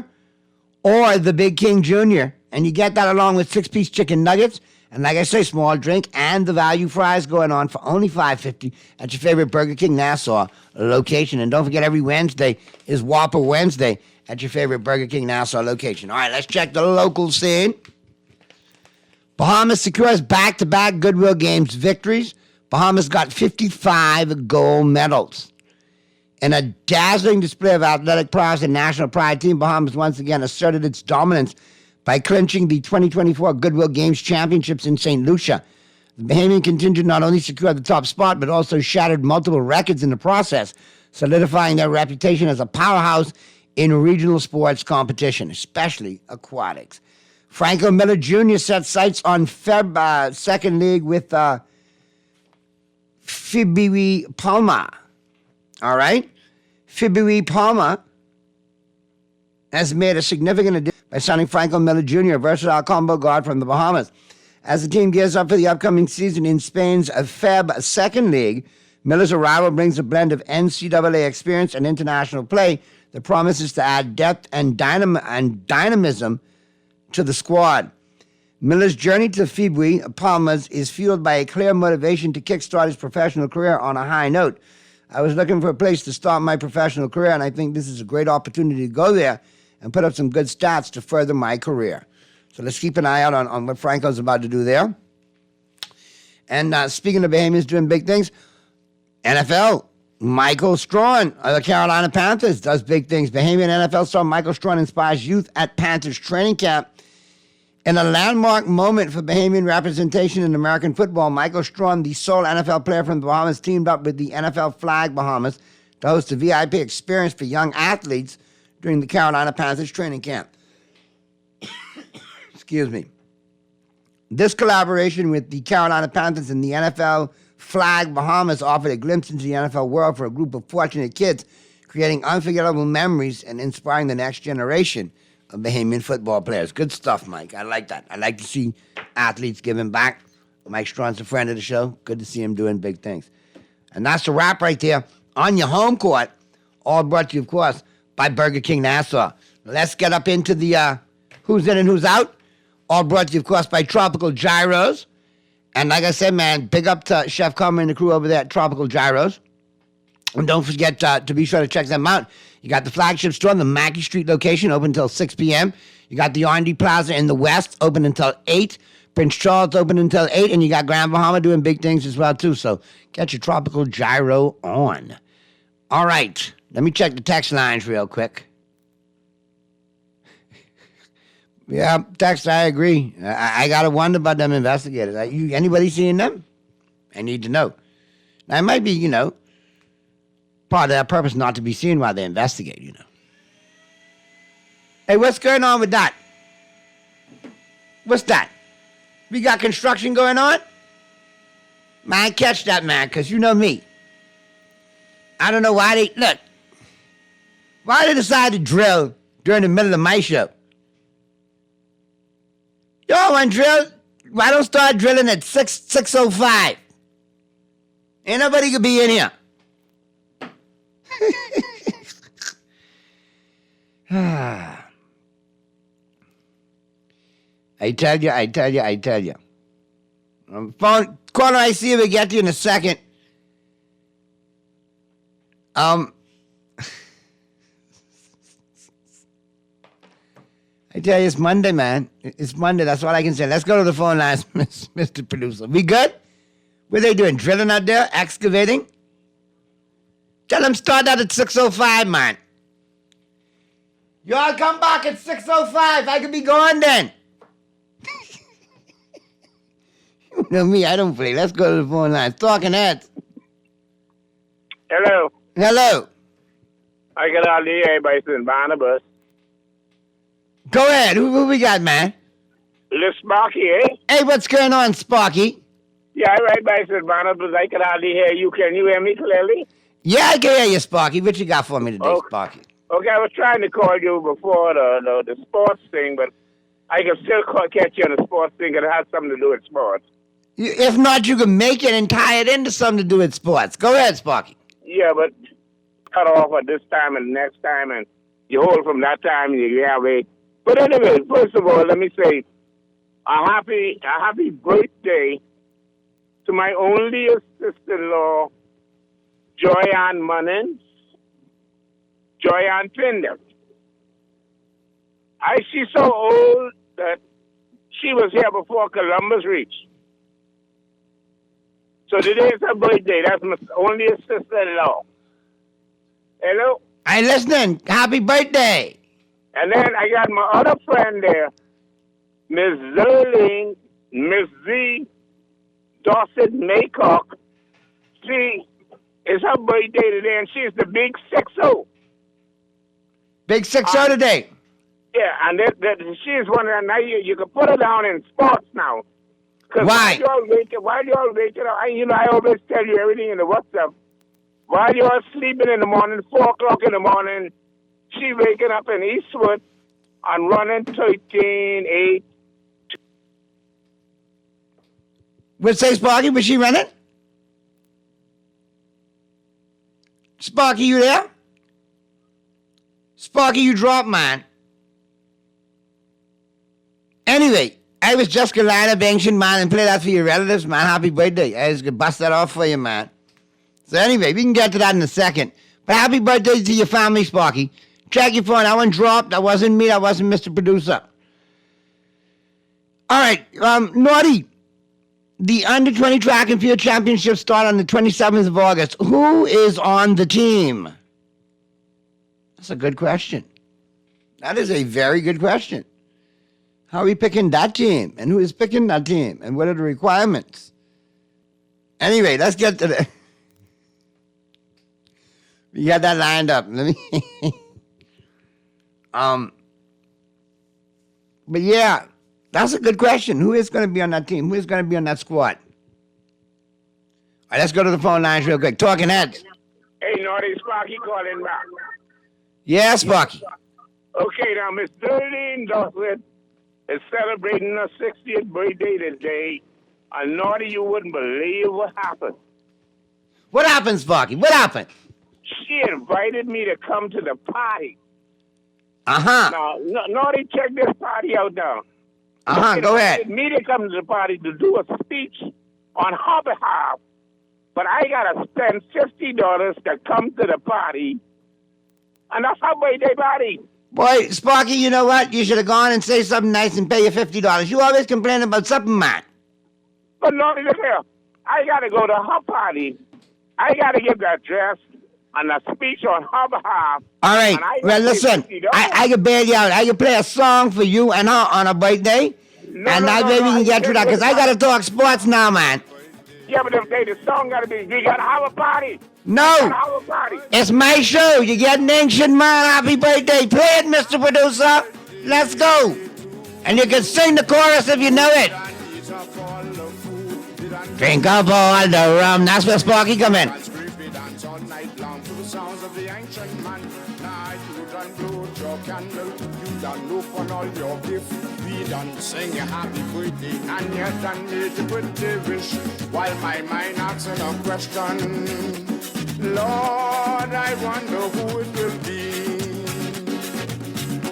or the Big King Jr. And you get that along with 6-piece chicken nuggets. And like I say, small drink and the value fries going on for only $5.50 at your favorite Burger King Nassau location. And don't forget, every Wednesday is Whopper Wednesday at your favorite Burger King Nassau location. All right, let's check the local scene. Bahamas secures back-to-back Goodwill Games victories. Bahamas got 55 gold medals. In a dazzling display of athletic prowess and national pride, Team Bahamas once again asserted its dominance by clinching the 2024 Goodwill Games Championships in St. Lucia. The Bahamian contingent not only secured the top spot, but also shattered multiple records in the process, solidifying their reputation as a powerhouse in regional sports competition, especially aquatics. Franco Miller Jr. set sights on second league with Fibiwi Palma. All right? Fibiwi Palma has made a significant addition by signing Franco Miller Jr., a versatile combo guard from the Bahamas. As the team gears up for the upcoming season in Spain's FEB Second League, Miller's arrival brings a blend of NCAA experience and international play that promises to add depth and dynamism to the squad. Miller's journey to Fibui Palmas is fueled by a clear motivation to kickstart his professional career on a high note. I was looking for a place to start my professional career, and I think this is a great opportunity to go there and put up some good stats to further my career. So let's keep an eye out on what Franco's about to do there. And speaking of Bahamians doing big things, NFL, Michael Strawn of the Carolina Panthers does big things. Bahamian NFL star Michael Strawn inspires youth at Panthers training camp. In a landmark moment for Bahamian representation in American football, Michael Strawn, the sole NFL player from the Bahamas, teamed up with the NFL Flag Bahamas to host a VIP experience for young athletes during the Carolina Panthers training camp. Excuse me. This collaboration with the Carolina Panthers and the NFL Flag Bahamas offered a glimpse into the NFL world for a group of fortunate kids, creating unforgettable memories and inspiring the next generation of Bahamian football players. Good stuff, Mike. I like that. I like to see athletes giving back. Mike Strawn's a friend of the show. Good to see him doing big things. And that's the wrap right there on your home court. All brought to you, of course, by Burger King Nassau. Let's get up into the who's in and who's out. All brought to you, of course, by Tropical Gyros. And like I said, man, big up to Chef Comer and the crew over there at Tropical Gyros. And don't forget to be sure to check them out. You got the flagship store in the Mackey Street location, open until 6 p.m. You got the R&D Plaza in the West, open until 8. Prince Charles, open until 8. And you got Grand Bahama doing big things as well, too. So get your Tropical Gyro on. All right. Let me check the text lines real quick. Yeah, text, I agree. I got to wonder about them investigators. Anybody seeing them? I need to know. Now, it might be, part of their purpose not to be seen while they investigate, Hey, what's going on with that? What's that? We got construction going on? Man, catch that, man, because you know me. I don't know why they decide to drill during the middle of my show. Y'all want to drill? Why don't start drilling at 6:05? Ain't nobody could be in here. I tell you. Phone caller, I see if we get to you in a second. I tell you, it's Monday, man. It's Monday. That's all I can say. Let's go to the phone lines, Mr. Producer. We good? What are they doing? Drilling out there? Excavating? Tell them start out at 6:05, man. Y'all come back at 6:05. I could be gone then. You know me, I don't play. Let's go to the phone lines. Talking heads. Hello. Hello. I got all the everybody in Barnabas. Go ahead. Who we got, man? Little Sparky, eh? Hey, what's going on, Sparky? Yeah, right by St. Barnabas. I can hardly hear you. Can you hear me clearly? Yeah, I can hear you, Sparky. What you got for me today, Sparky? Okay, I was trying to call you before the sports thing, but I can still catch you on the sports thing, and it has something to do with sports. If not, you can make it and tie it into something to do with sports. Go ahead, Sparky. Yeah, but cut off at this time and next time, and you hold from that time and you get away. But anyway, first of all, let me say a happy birthday to my only sister-in-law, Joyanne Munnins, Joyanne Pinder. She's so old that she was here before Columbus reached. So today is her birthday. That's my only sister-in-law. Hello? I'm listening. Happy birthday. And then I got my other friend there, Miss Zerling, Miss Z, Dorset Maycock. See, it's her birthday today, and she's the big 6-0. Big 6-0 today. Yeah, and she's one of the now you can put her down in sports now. Why? While you all waking up, I always tell you everything in the WhatsApp. While you are sleeping in the morning, 4 o'clock in the morning, she waking up in Eastwood and running 13-8. What say, Sparky? Was she running? Sparky, you there? Sparky, you dropped, man. Anyway, I was just gonna line up ancient, man, and play that for your relatives, man. Happy birthday. I was gonna bust that off for you, man. So anyway, we can get to that in a second. But happy birthday to your family, Sparky. Check your phone. That one dropped. That wasn't me. That wasn't Mr. Producer. All right, Naughty. The Under-20 Track and Field Championships start on the 27th of August. Who is on the team? That's a good question. That is a very good question. How are we picking that team? And who is picking that team? And what are the requirements? Anyway, let's get to the... We got that lined up. Let me... But yeah, that's a good question. Who is going to be on that team? Who is going to be on that squad? All right, let's go to the phone lines real quick. Talking Heads. Hey, Naughty, Sparky calling back. Yeah, Sparky. Okay, now, Miss Darlene Dorset is celebrating her 60th birthday today. And Naughty, you wouldn't believe what happened. What happened, Sparky? What happened? She invited me to come to the party. Uh-huh. Now, Naughty, check this party out now. Uh-huh, go ahead. Me to come to the party to do a speech on her behalf. But I got to spend $50 to come to the party. And that's her birthday party. Boy, Sparky, you know what? You should have gone and say something nice and pay you $50. You always complain about something, man. But Naughty, look here. I got to go to her party. I got to give the address and a speech on her behalf. All right. Well, listen, I can bail you out. I can play a song for you and her on her birthday. And that way we can get through that, because I got to talk sports now, man. Yeah, but the song got to be, we got to have a party. No. It's my show. You get an ancient man. Happy birthday. Play it, Mr. Producer. Let's go. And you can sing the chorus if you know it. Drink up all the rum. That's where Sparky come in. We done sing a happy birthday and you done made a birthday wish while my mind asking a question. Lord, I wonder who it will be.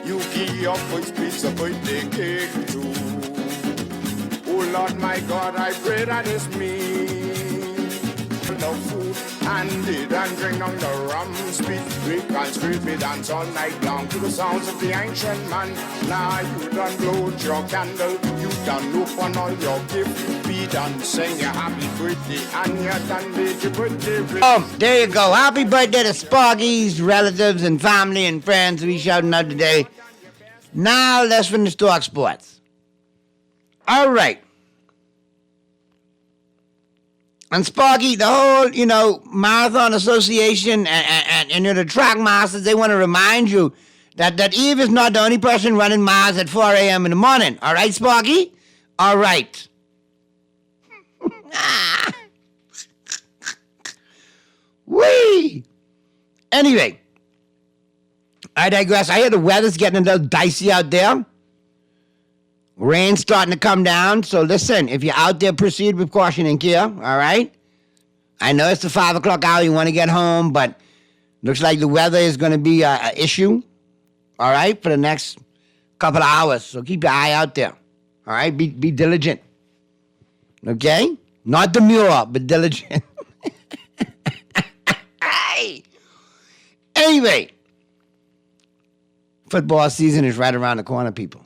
You give your first piece of birthday cake too. Oh Lord, my God, I pray that it's me. The food and eat and drink on the rum, speed, drink and scrape it, dance all night long to the sounds of the ancient man. Now you done blowed your candle, you done open all your gift, we done sing a happy birthday and you done made your birthday wish. There you go. Happy birthday to Sparky's relatives and family and friends we shouting out today. Now let's finish talk sports. All right. And Sparky, the whole, Marathon Association and the track masters, they want to remind you that Eve is not the only person running miles at 4 a.m. in the morning. All right, Sparky? All right. Whee! Anyway, I digress. I hear the weather's getting a little dicey out there. Rain's starting to come down, so listen, if you're out there, proceed with caution and care, all right? I know it's the 5 o'clock hour. You want to get home, but looks like the weather is going to be an issue, all right, for the next couple of hours. So keep your eye out there, all right? Be diligent, okay? Not demure, but diligent. Hey. Anyway, football season is right around the corner, people.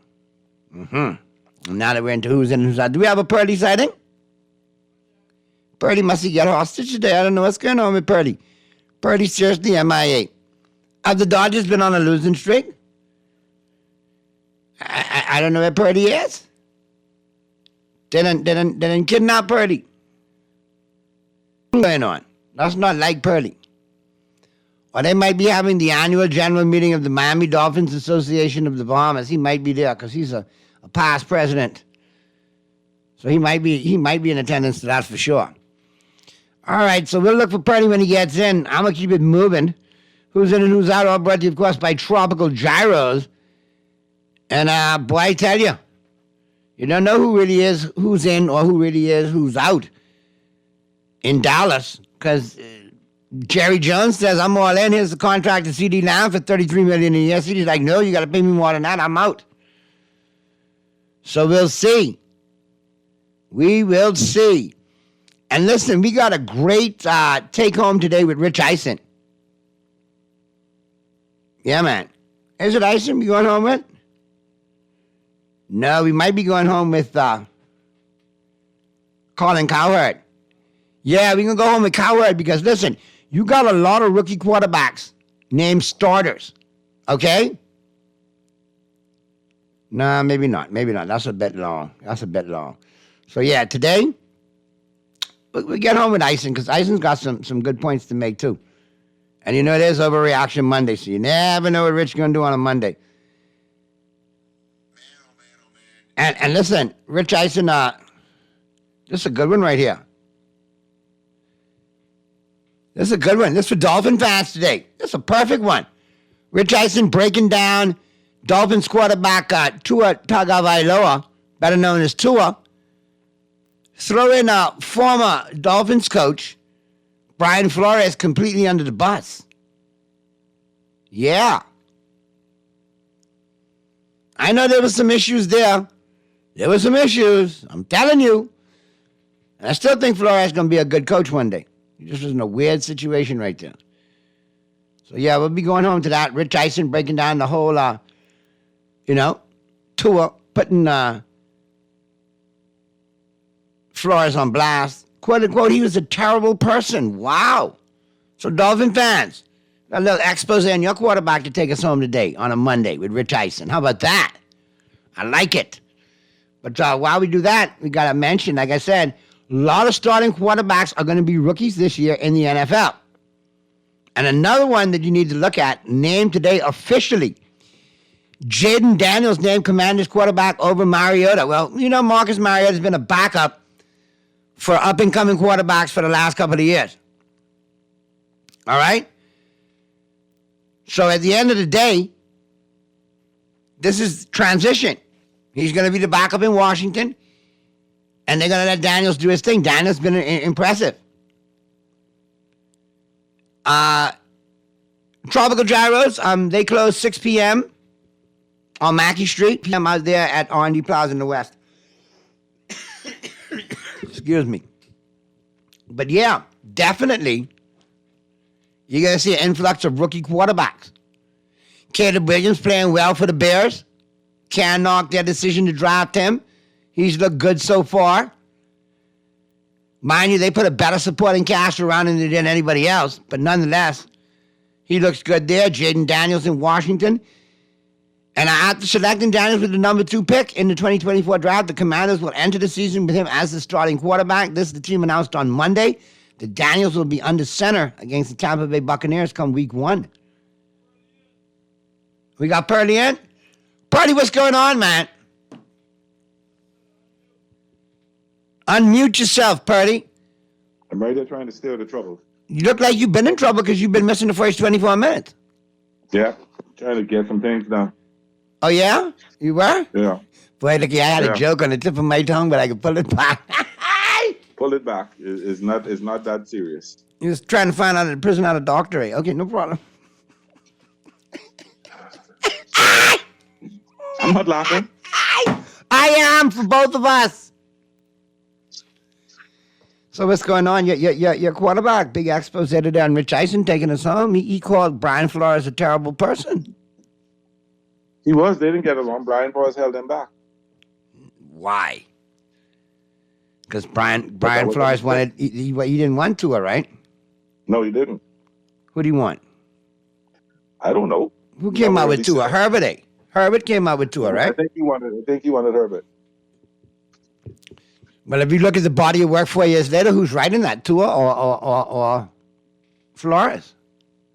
And now that we're into who's in and who's out, do we have a Purdy sighting? Purdy must get hostage today. I don't know what's going on with Purdy. Purdy seriously MIA. Have the Dodgers been on a losing streak? I don't know where Purdy is. They didn't kidnap Purdy. What's going on? That's not like Purdy. Or they might be having the annual general meeting of the Miami Dolphins Association of the Bahamas. He might be there because he's a past president. So he might be in attendance to that for sure. All right, so we'll look for Purdy when he gets in. I'm going to keep it moving. Who's in and who's out, all brought to you, of course, by Tropical Gyros. And, boy, I tell you, you don't know who really is who's in or who really is who's out in Dallas because Jerry Jones says, I'm all in. Here's the contract to CeeDee Lamb for $33 million a year. CeeDee's like, no, you got to pay me more than that. I'm out. So we'll see. We will see. And listen, we got a great take-home today with Rich Eisen. Yeah, man. Is it Eisen we going home with? No, we might be going home with Colin Cowherd. Yeah, we're going to go home with Cowherd because, listen, you got a lot of rookie quarterbacks named starters. Okay? Nah, maybe not. Maybe not. That's a bit long. So, yeah, today, we get home with Eisen because Eisen's got some good points to make, too. And you know, it is Overreaction Monday, so you never know what Rich is going to do on a Monday. And listen, Rich Eisen, this is a good one right here. This is a good one. This is for Dolphin fans today. This is a perfect one. Rich Eisen breaking down Dolphins quarterback Tua Tagovailoa, better known as Tua. Throw in a former Dolphins coach, Brian Flores, completely under the bus. Yeah. I know there were some issues there. There were some issues. I'm telling you. And I still think Flores is going to be a good coach one day. He just was in a weird situation right there. So, yeah, we'll be going home to that. Rich Eisen breaking down the whole, Tua, putting Flores on blast. Quote, unquote, he was a terrible person. Wow. So, Dolphin fans, got a little expose on your quarterback to take us home today on a Monday with Rich Eisen. How about that? I like it. But while we do that, we got to mention, like I said, a lot of starting quarterbacks are going to be rookies this year in the NFL. And another one that you need to look at, named today officially, Jaden Daniels named Commanders quarterback over Mariota. Well, you know, Marcus Mariota's been a backup for up-and-coming quarterbacks for the last couple of years. All right? So at the end of the day, this is transition. He's going to be the backup in Washington, and they're going to let Daniels do his thing. Daniels been impressive. Tropical Gyros, they close 6 p.m. on Mackey Street. I'm out there at R&D Plaza in the West. Excuse me. But yeah, definitely, you're going to see an influx of rookie quarterbacks. Caleb Williams playing well for the Bears. Can't knock their decision to draft him. He's looked good so far. Mind you, they put a better supporting cast around him than anybody else, but nonetheless, he looks good there. Jaden Daniels in Washington. And after selecting Daniels with the number 2 pick in the 2024 draft, the Commanders will enter the season with him as the starting quarterback. This is the team announced on Monday. The Daniels will be under center against the Tampa Bay Buccaneers come week 1. We got Purdy in. Purdy, what's going on, man? Unmute yourself, Purdy. I'm right there trying to steer the trouble. You look like you've been in trouble because you've been missing the first 24 minutes. Yeah, trying to get some things done. Oh, yeah? You were? Yeah. Boy, look, I had a joke on the tip of my tongue, but I could pull it back. pull it back. It's not that serious. He was trying to find out in prison how to doctorate. Okay, no problem. I'm not laughing. I am for both of us. So what's going on? Your quarterback, big expose today on Rich Eisen taking us home. He called Brian Flores a terrible person. He was. They didn't get along. Brian Flores held him back. Why? Because Brian Flores wanted, he didn't want Tua, right? No, he didn't. Who do you want? I don't know. Who came out with Tua? Herbert. Herbert came out with Tua, right? I think he wanted Herbert. Well, if you look at the body of work 4 years later, who's writing that, Tua or Flores?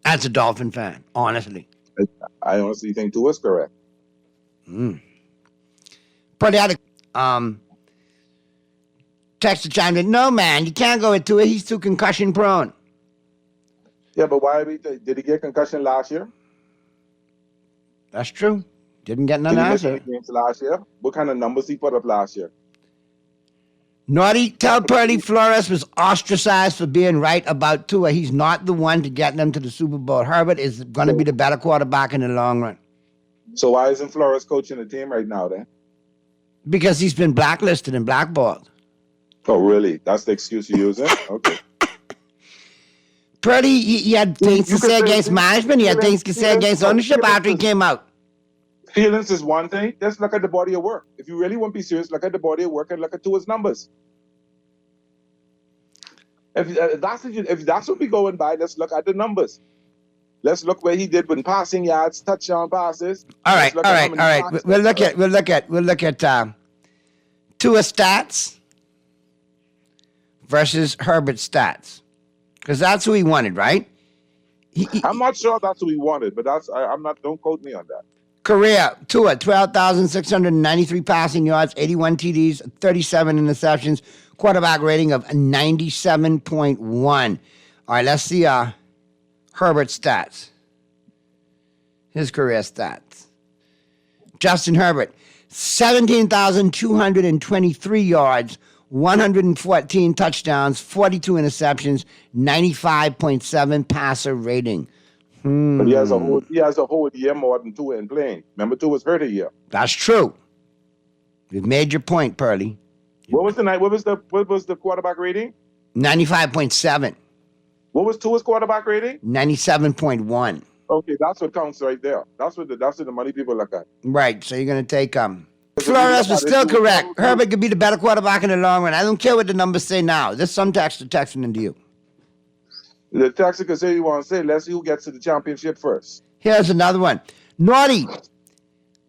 As a Dolphin fan, honestly. I honestly think Tua's correct. Probably had a text to chime in. No, man, you can't go with Tua. He's too concussion prone. Yeah, but why did he get concussion last year? That's true. Didn't get none last year. Games last year. What kind of numbers he put up last year? Naughty, tell Purdy Flores was ostracized for being right about Tua. He's not the one to get them to the Super Bowl. Herbert is going to be the better quarterback in the long run. So why isn't Flores coaching the team right now then? Because he's been blacklisted and blackballed. Oh, really? That's the excuse you're using? Okay. Purdy, he had things to say against management. He had things to say against ownership after he came out. Feelings is one thing. Just look at the body of work. If you really want to be serious, look at the body of work and look at Tua's numbers. If that's what we going by, let's look at the numbers. Let's look where he did when passing yards, touchdown passes. All right. We'll look at Tua stats versus Herbert stats, because that's who he wanted, right? I'm not sure that's who he wanted, but I'm not. Don't quote me on that. Career, Tua, 12,693 passing yards, 81 TDs, 37 interceptions, quarterback rating of 97.1. All right, let's see Herbert's stats. His career stats. Justin Herbert, 17,223 yards, 114 touchdowns, 42 interceptions, 95.7 passer rating. But he has a whole year more than Tua in playing. Remember, Tua was hurt a year. That's true. You've made your point, Purdy. What was the quarterback rating? 95.7. What was Tua's quarterback rating? 97.1. Okay, that's what counts right there. That's what the money people look at. Right. So you're gonna take Flores was still correct. Herbert could be the better quarterback in the long run. I don't care what the numbers say now. There's some text texting into you. The texter can say you want to say, let's see who gets to the championship first. Here's another one. Naughty.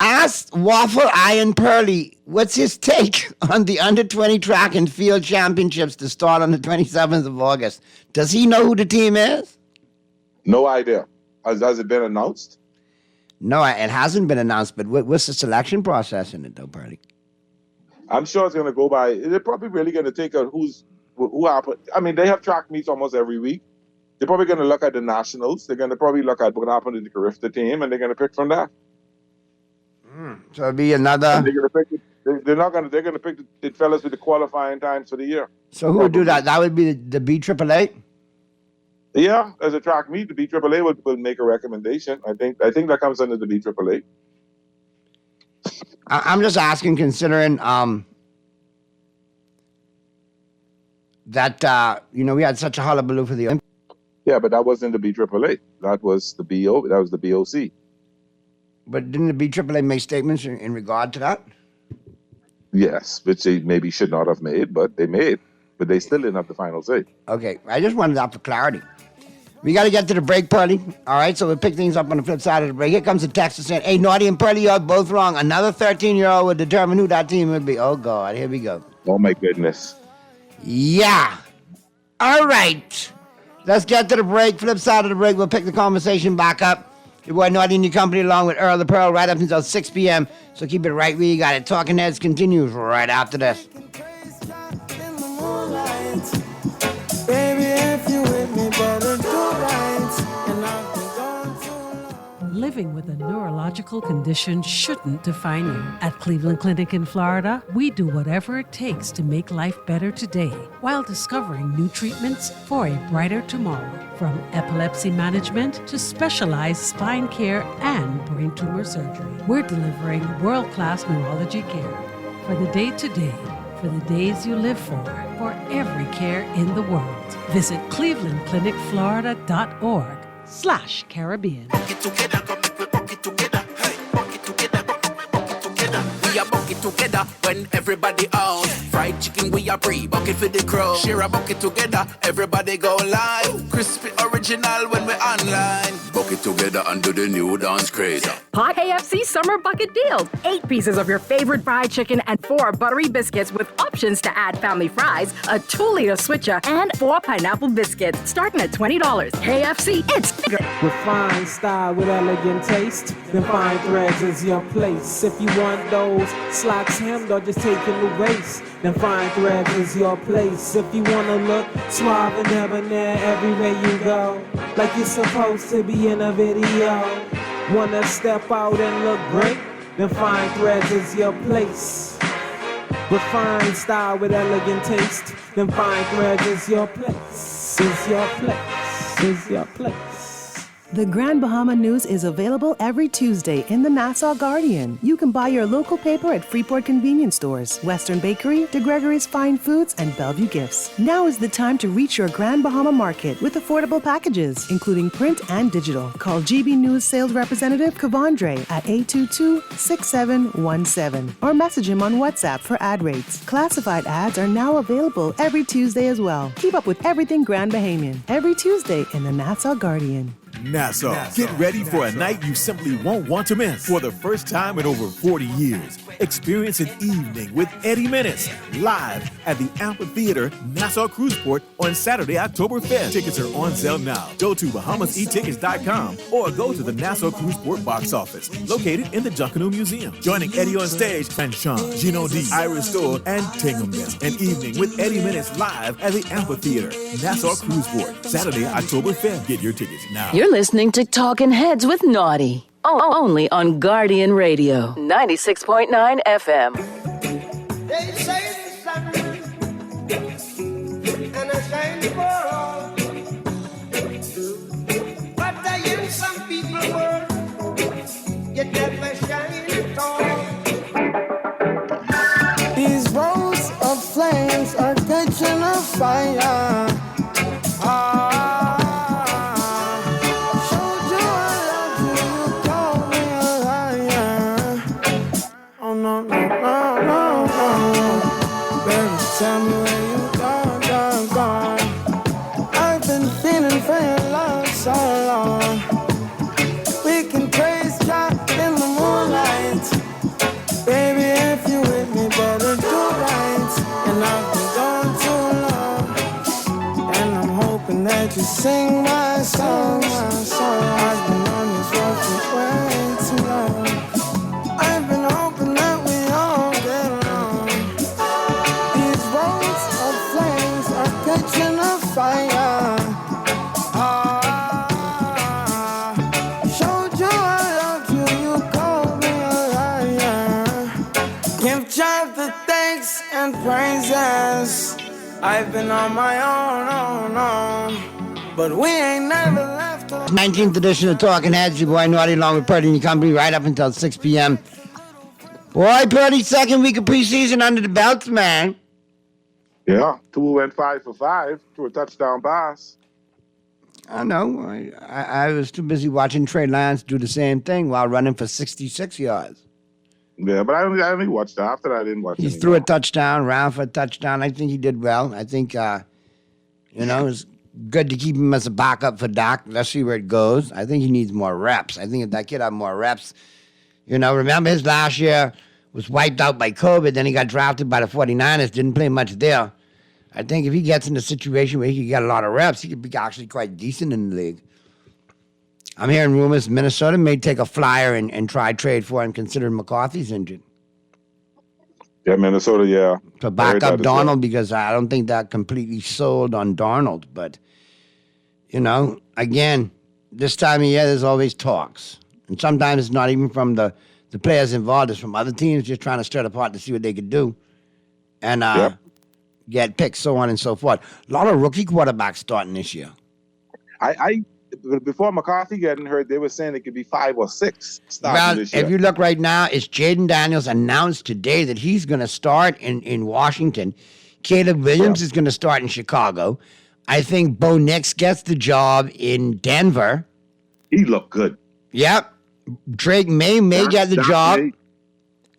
Ask Waffle Iron Pearly what's his take on the under-20 track and field championships to start on the 27th of August. Does he know who the team is? No idea. Has it been announced? No, it hasn't been announced, but what's the selection process in it, though, Pearly? I'm sure it's going to go by. They're probably really going to take out who happened. I mean, they have track meets almost every week. They're probably going to look at the nationals. They're going to probably look at what happened to the Carifta team, and they're going to pick from that. So it'll be another. They're going to pick the fellas with the qualifying times for the year. So who would do that? That would be the BAAA? Yeah, as a track meet, the BAAA will make a recommendation. I think that comes under the BAAA. I'm just asking, considering that we had such a hullabaloo for the Olympics. Yeah, but that wasn't the BAAA. That was the BO. That was the BOC. But didn't the BAAA make statements in regard to that? Yes, which they maybe should not have made, but they made. But they still didn't have the final say. Okay, I just wanted that for clarity. We got to get to the break, Pearly. All right, so we'll pick things up on the flip side of the break. Here comes a text saying, hey, Naughty and Pearly, you're both wrong. Another 13-year-old will determine who that team would be. Oh, God, here we go. Oh, my goodness. Yeah. All right. Let's get to the break. Flip side of the break, we'll pick the conversation back up. Your boy Naughty and your company along with Earl the Pearl right up until 6 p.m. So keep it right where you got it. Talking Heads continues right after this. living with a neurological condition shouldn't define you. At Cleveland Clinic in Florida, we do whatever it takes to make life better today while discovering new treatments for a brighter tomorrow. From epilepsy management to specialized spine care and brain tumor surgery, we're delivering world-class neurology care for the day-to-day, for the days you live for every care in the world. Visit clevelandclinicflorida.org/Caribbean. We are bucket together when everybody out. Fried chicken, we are free bucket for the crowd. Share a bucket together, everybody go live. Crispy original when we're online. Bucket together under the new dance craze. Hot KFC Summer Bucket Deal. 8 pieces of your favorite fried chicken and 4 buttery biscuits with options to add family fries, a 2-liter switcher, and 4 pineapple biscuits, starting at $20. KFC, it's bigger. Refined style with elegant taste. Then fine threads is your place. If you want those slacks hemmed or just taking the waist, then fine threads is your place. If you wanna look suave and debonair everywhere you go, like you're supposed to be in a video. Wanna step out and look great? Then fine threads is your place. Refined style with elegant taste. Then fine threads is your place. Is your place. Is your place. The Grand Bahama News is available every Tuesday in the Nassau Guardian. You can buy your local paper at Freeport convenience stores, Western Bakery, De Gregory's Fine Foods, and Bellevue Gifts. Now is the time to reach your Grand Bahama market with affordable packages, including print and digital. Call GB News sales representative Kavandre at 822-6717 or message him on WhatsApp for ad rates. Classified ads are now available every Tuesday as well. Keep up with everything Grand Bahamian every Tuesday in the Nassau Guardian. Nassau. Get ready for a night you simply won't want to miss. For the first time in over 40 years, experience an evening with Eddie Menace live at the Amphitheater, Nassau Cruiseport on Saturday, October 5th. Tickets are on sale now. Go to BahamasEtickets.com or go to the Nassau Cruiseport box office, located in the Junkanoo Museum. Joining Eddie on stage, Fanshawn, Gino D, Iris Stoll, and Tingham Down. An evening with Eddie Menace live at the Amphitheater, Nassau Cruiseport, Saturday, October 5th. Get your tickets now. You're listening to Talkin' Heads with Naughty. Only on Guardian Radio, 96.9 FM. They say the sun and I shine for all. But I am some people were yet never shine at all. These rows of flames are catching a fire. Tell me where you gone. I've been feeling for your love so long. We can praise God in the moonlight. Baby, if you with me, better do right. And I've been gone too long. And I'm hoping that you sing my song. I've been on this road for way too long. I've been hoping that we all get along. These roads of flames are catching a fire. Showed you I loved you, you called me a liar. Give God the thanks and praises. I've been on my own, but we ain't never left. 19th edition of Talking Heads, your boy Naughty along with Purdy and your company right up until 6 p.m. Boy, Purdy, second week of preseason under the belts, man. Yeah, Tua went 5 for 5 to a touchdown pass. I know. I was too busy watching Trey Lance do the same thing while running for 66 yards. Yeah, but I only watched that. After that, I didn't watch it. He threw a touchdown, ran for a touchdown. I think he did well. I think, it's good to keep him as a backup for Doc. Let's see where it goes. I think he needs more reps. I think if that kid had more reps, remember his last year was wiped out by COVID. Then he got drafted by the 49ers, didn't play much there. I think if he gets in a situation where he could get a lot of reps, he could be actually quite decent in the league. I'm hearing rumors Minnesota may take a flyer and try trade for him, considering McCarthy's injured. Yeah, Minnesota, yeah. To back up Darnold, because I don't think they're completely sold on Darnold. But, again, this time of year, there's always talks. And sometimes it's not even from the players involved. It's from other teams just trying to stir the pot to see what they could do. And get picks, so on and so forth. A lot of rookie quarterbacks starting this year. Before McCarthy getting hurt, they were saying it could be 5 or 6 starting this year. If you look right now, it's Jaden Daniels announced today that he's going to start in Washington. Caleb Williams is going to start in Chicago. I think Bo Nix gets the job in Denver. He looked good. Yep. Drake May get the job.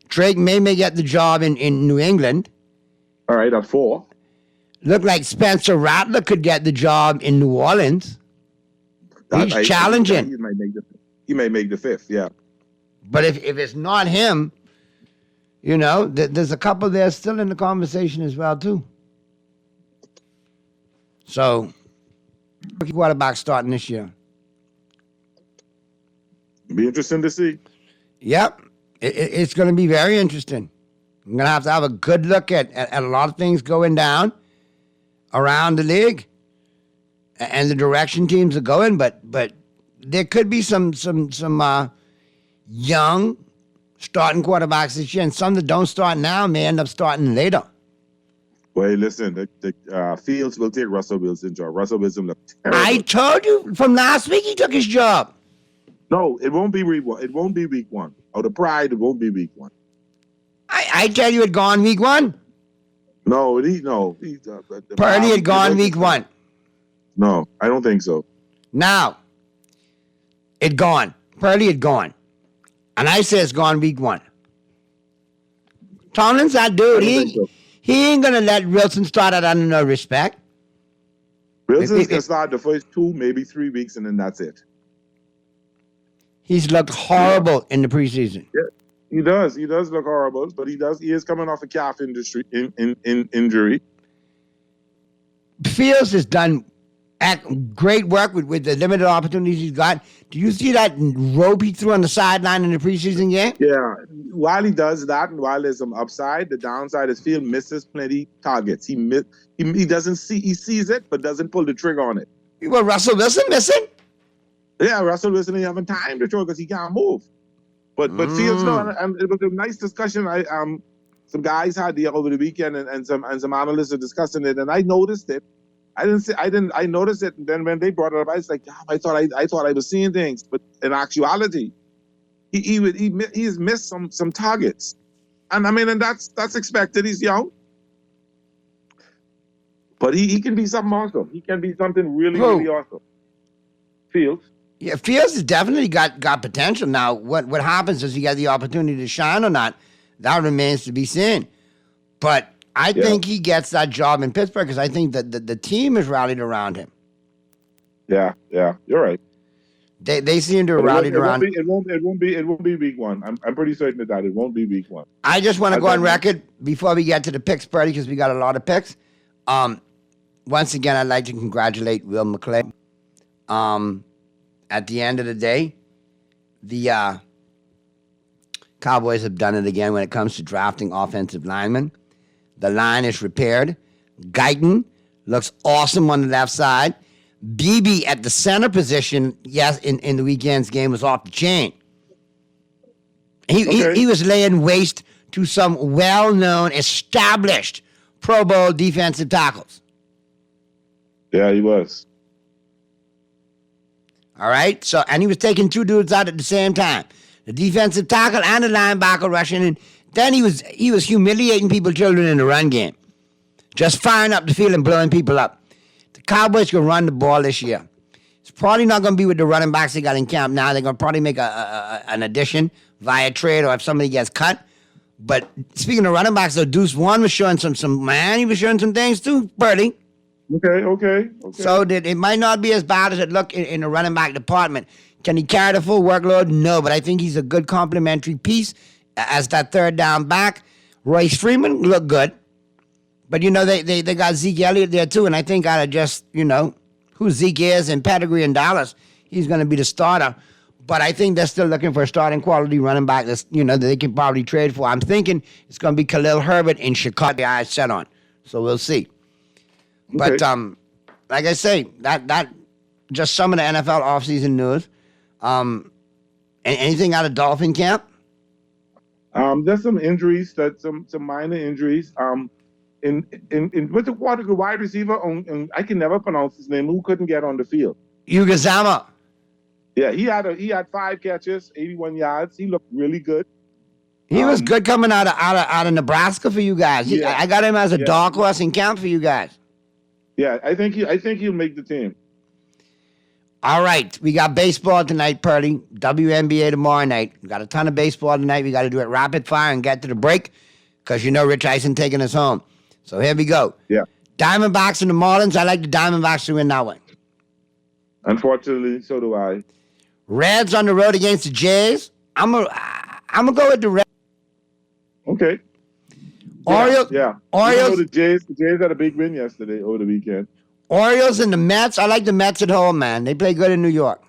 Drake may get the job in New England. All right, at 4. Look like Spencer Rattler could get the job in New Orleans. He's challenging. He may make the 5th, yeah. But if it's not him, there's a couple there still in the conversation as well, too. So, rookie quarterback starting this year. It'll be interesting to see. Yep. It's going to be very interesting. I'm going to have a good look at a lot of things going down around the league and the direction teams are going, but there could be some young starting quarterbacks this year, and some that don't start now may end up starting later. Well, listen, the Fields will take Russell Wilson's job. Russell Wilson looked terrible. I told you from last week he took his job. No, it won't be week 1. It won't be week 1. Out of pride, it won't be week 1. I tell you it gone week 1. No. Purdy had gone week 1. No, I don't think so. Now, it gone. Purdy had gone. And I say it's gone week 1. Tomlin's that dude. He ain't going to let Wilson start out under no respect. Wilson's going to start the first 2, maybe 3 weeks, and then that's it. He's looked horrible in the preseason. Yeah, he does. He does look horrible, but he is coming off a calf injury. Fields has done great work with the limited opportunities he's got. Do you see that rope he threw on the sideline in the preseason game? Yeah. While he does that, and while there's some upside, the downside is Field misses plenty targets. He doesn't see. He sees it, but doesn't pull the trigger on it. Well, Russell Wilson missing? Yeah, Russell Wilson ain't having time to throw because he can't move. But Fields, no, and it was a nice discussion. Some guys had over the weekend, and some analysts are discussing it, and I noticed it. I noticed it, and then when they brought it up, I was like, I thought I was seeing things, but in actuality, he's missed some targets, and that's expected. He's young, but he can be something awesome. He can be something really awesome. Fields. Yeah, Fields has definitely got potential. Now, what happens is he got the opportunity to shine or not, that remains to be seen. But I think he gets that job in Pittsburgh because I think that the team is rallied around him. Yeah, you're right. They seem to have rallied around. It won't be week 1. I'm pretty certain that it won't be week 1. I just want to go on record before we get to the picks, Purdy, because we got a lot of picks. Once again, I'd like to congratulate Will McClay. At the end of the day, the Cowboys have done it again when it comes to drafting offensive linemen. The line is repaired. Guyton looks awesome on the left side. BB at the center position, yes, in the weekend's game was off the chain. He was laying waste to some well-known, established Pro Bowl defensive tackles. Yeah, he was. All right? And he was taking 2 dudes out at the same time. The defensive tackle and the linebacker rushing. And then he was humiliating children in the run game. Just firing up the field and blowing people up. The Cowboys can run the ball this year. It's probably not going to be with the running backs they got in camp now. They're going to probably make an addition via trade or if somebody gets cut. But speaking of running backs, though, Deuce Vaughn was showing he was showing some things too, Purdy. Okay. So that it might not be as bad as it looked in the running back department. Can he carry the full workload? No, but I think he's a good complementary piece as that third down back. Royce Freeman looked good. But, they got Zeke Elliott there, too. And I think out of just, who Zeke is and pedigree in Dallas, he's going to be the starter. But I think they're still looking for a starting quality running back that they can probably trade for. I'm thinking it's going to be Khalil Herbert in Chicago. The eyes set on. So we'll see. Okay. But like I say, that just some of the NFL offseason news. Anything out of Dolphin camp? There's some injuries, some minor injuries. In with the wide receiver, I can never pronounce his name. Who couldn't get on the field? Ugazama. Yeah, he had 5 catches, 81 yards. He looked really good. He was good coming out of Nebraska for you guys. Yeah. I got him as a dog horse in camp for you guys. Yeah, I think he'll make the team. All right, we got baseball tonight, Purdy. WNBA tomorrow night. We got a ton of baseball tonight. We got to do it rapid fire and get to the break because Rich Eisen taking us home. So here we go. Yeah. Diamondbacks and the Marlins. I like the Diamondbacks to win that one. Unfortunately, so do I. Reds on the road against the Jays. I'm gonna go with the Reds. Okay. Orioles. Yeah. Orioles. The Jays had a big win yesterday over the weekend. Orioles and the Mets. I like the Mets at home, man. They play good in New York.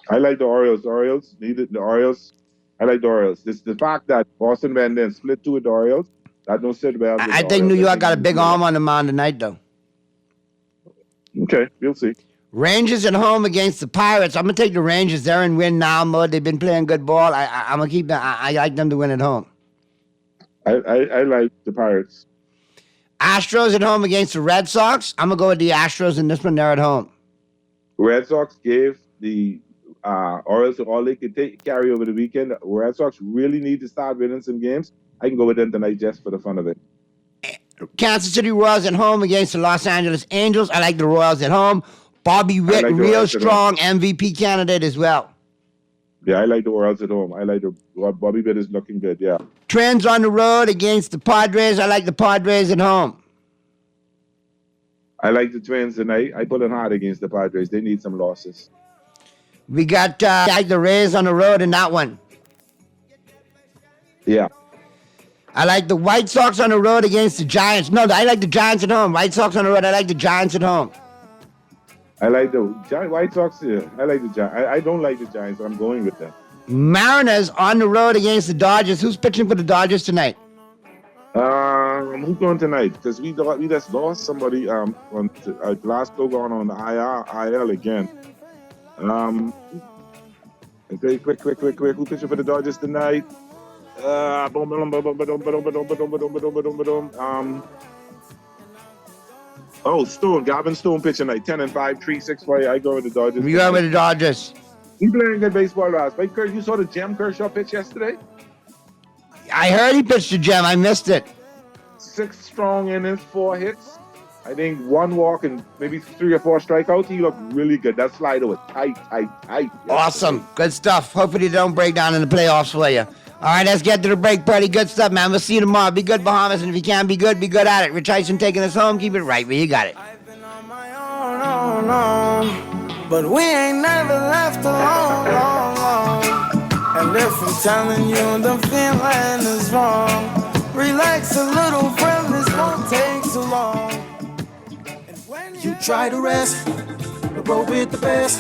I like the Orioles. The Orioles needed the Orioles. I like the Orioles. It's the fact that Boston Van Den split 2 with the Orioles. That don't sit well. I think New York got a big arm on the mound tonight, though. Okay, we'll see. Rangers at home against the Pirates. I'm gonna take the Rangers. They're in win now mode. They've been playing good ball. I'm gonna keep them. I like them to win at home. I like the Pirates. Astros at home against the Red Sox. I'm gonna go with the Astros in this one. They're at home. Red Sox gave the Orioles all they could carry over the weekend. Red Sox really need to start winning some games. I can go with them tonight just for the fun of it. Kansas City Royals at home against the Los Angeles Angels. I like the Royals at home. Bobby Witt, like the real Royals at strong MVP candidate as well. Yeah, I like the Royals at home. I like Bobby Witt is looking good. Yeah. Twins on the road against the Padres. I like the Padres at home. I like the Twins tonight. I put them hard against the Padres. They need some losses. We got like the Rays on the road in that one. Yeah. I like the White Sox on the road against the Giants. No, I like the Giants at home. White Sox on the road. I like the Giants at home. I like the White Sox. Yeah, I like the Giants. I don't like the Giants, but I'm going with them. Mariners on the road against the Dodgers. Who's pitching for the Dodgers tonight? Who's going tonight? Because we just lost somebody. On Glasgow going on the IL again. Okay, quick. Who pitching for the Dodgers tonight? Stone. Gavin Stone pitching like 10-5, 3.65. I go with the Dodgers. We go with the Dodgers. He playing good baseball last night. You saw the Gem Kershaw pitch yesterday? I heard he pitched to Gem. I missed it. 6 strong innings, 4 hits. I think 1 walk and maybe 3 or 4 strikeouts. He looked really good. That slider was tight. Awesome. Good stuff. Hopefully they don't break down in the playoffs for you. All right, let's get to the break, buddy. Good stuff, man. We'll see you tomorrow. Be good, Bahamas. And if you can be good at it. Rich Eisen taking us home. Keep it right where you got it. But we ain't never left alone. And if I'm telling you the feeling is wrong, relax a little, friend, this won't take so long. You try to rest, roll with the best.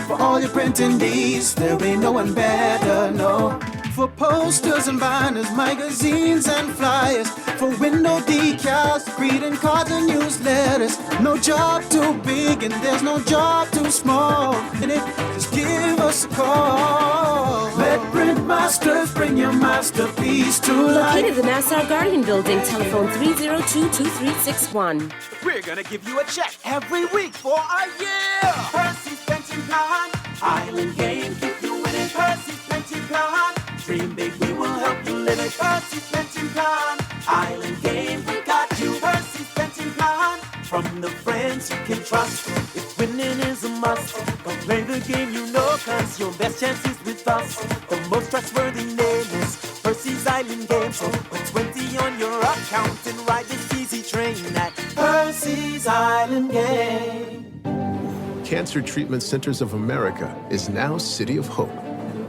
For all your printing needs, there ain't no one better, no. For posters and banners, magazines and flyers, for window decals, greeting cards and newsletters. No job too big and there's no job too small. And just give us a call. Let Printmasters bring your masterpiece to life. Located at the Nassau Guardian Building, telephone 302-2361. We're gonna give you a check every week for a year. Percy's Pension Plan, Island Game, keep you winning. Percy's Pension Plan, dream big, we will help you live it. Percy's Pension Plan, Island Game, we got you. Percy's Pension Plan, from the friends you can trust. If winning is a must, go play the game you know, cause your best chance is with us. The most trustworthy name is Percy's Island Game. So put 20 on your account and ride this easy train at Percy's Island Game. Cancer Treatment Centers of America is now City of Hope,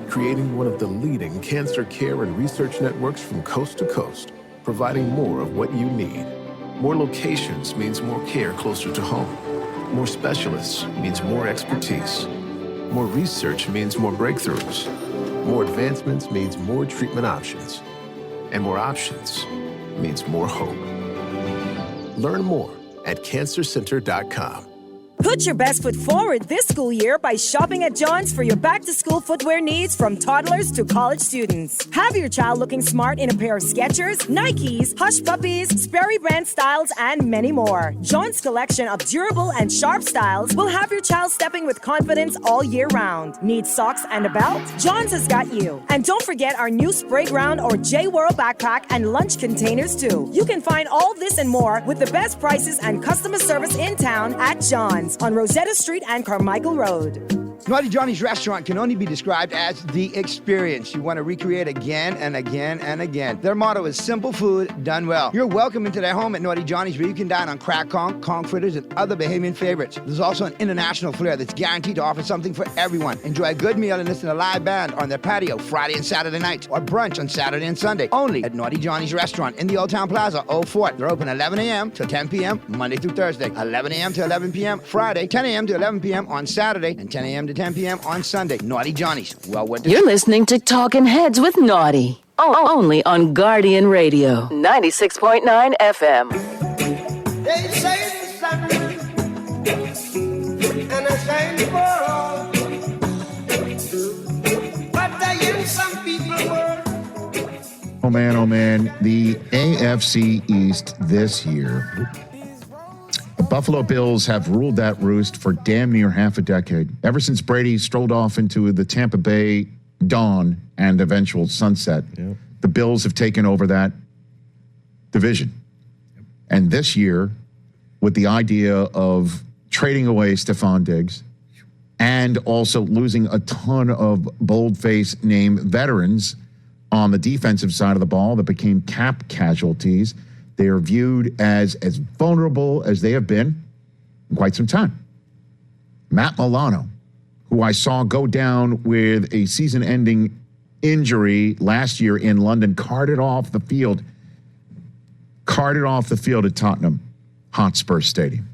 creating one of the leading cancer care and research networks from coast to coast, providing more of what you need. More locations means more care closer to home. More specialists means more expertise. More research means more breakthroughs. More advancements means more treatment options. And more options means more hope. Learn more at cancercenter.com. Put your best foot forward this school year by shopping at John's for your back-to-school footwear needs from toddlers to college students. Have your child looking smart in a pair of Skechers, Nikes, Hush Puppies, Sperry brand styles, and many more. John's collection of durable and sharp styles will have your child stepping with confidence all year round. Need socks and a belt? John's has got you. And don't forget our new Spray Ground or J-World backpack and lunch containers too. You can find all this and more with the best prices and customer service in town at John's on Rosetta Street and Carmichael Road. Naughty Johnny's restaurant can only be described as the experience you want to recreate again and again and again. Their motto is simple food done well. You're welcome into their home at Naughty Johnny's, where you can dine on crack conch fritters, and other Bahamian favorites. There's also an international flair that's guaranteed to offer something for everyone. Enjoy a good meal and listen to a live band on their patio Friday and Saturday nights, or brunch on Saturday and Sunday, only at Naughty Johnny's restaurant in the Old Town Plaza, Old Fort. They're open 11 a.m. to 10 p.m. Monday through Thursday, 11 a.m. to 11 p.m. Friday, 10 a.m. to 11 p.m. on Saturday, and 10 a.m. to 10 p.m. on Sunday. Naughty Johnny's. Well, what? You're listening to Talkin' Heads with Naughty. Only on Guardian Radio, 96.9 FM. They say the sun and I shine for all, but I am some people world. Oh man, the AFC East this year. The Buffalo Bills have ruled that roost for damn near half a decade. Ever since Brady strolled off into the Tampa Bay dawn and eventual sunset, the Bills have taken over that division. And this year, with the idea of trading away Stephon Diggs and also losing a ton of bold-faced name veterans on the defensive side of the ball that became cap casualties, they are viewed as vulnerable as they have been in quite some time. Matt Milano, who I saw go down with a season-ending injury last year in London, carted off the field at Tottenham Hotspur Stadium.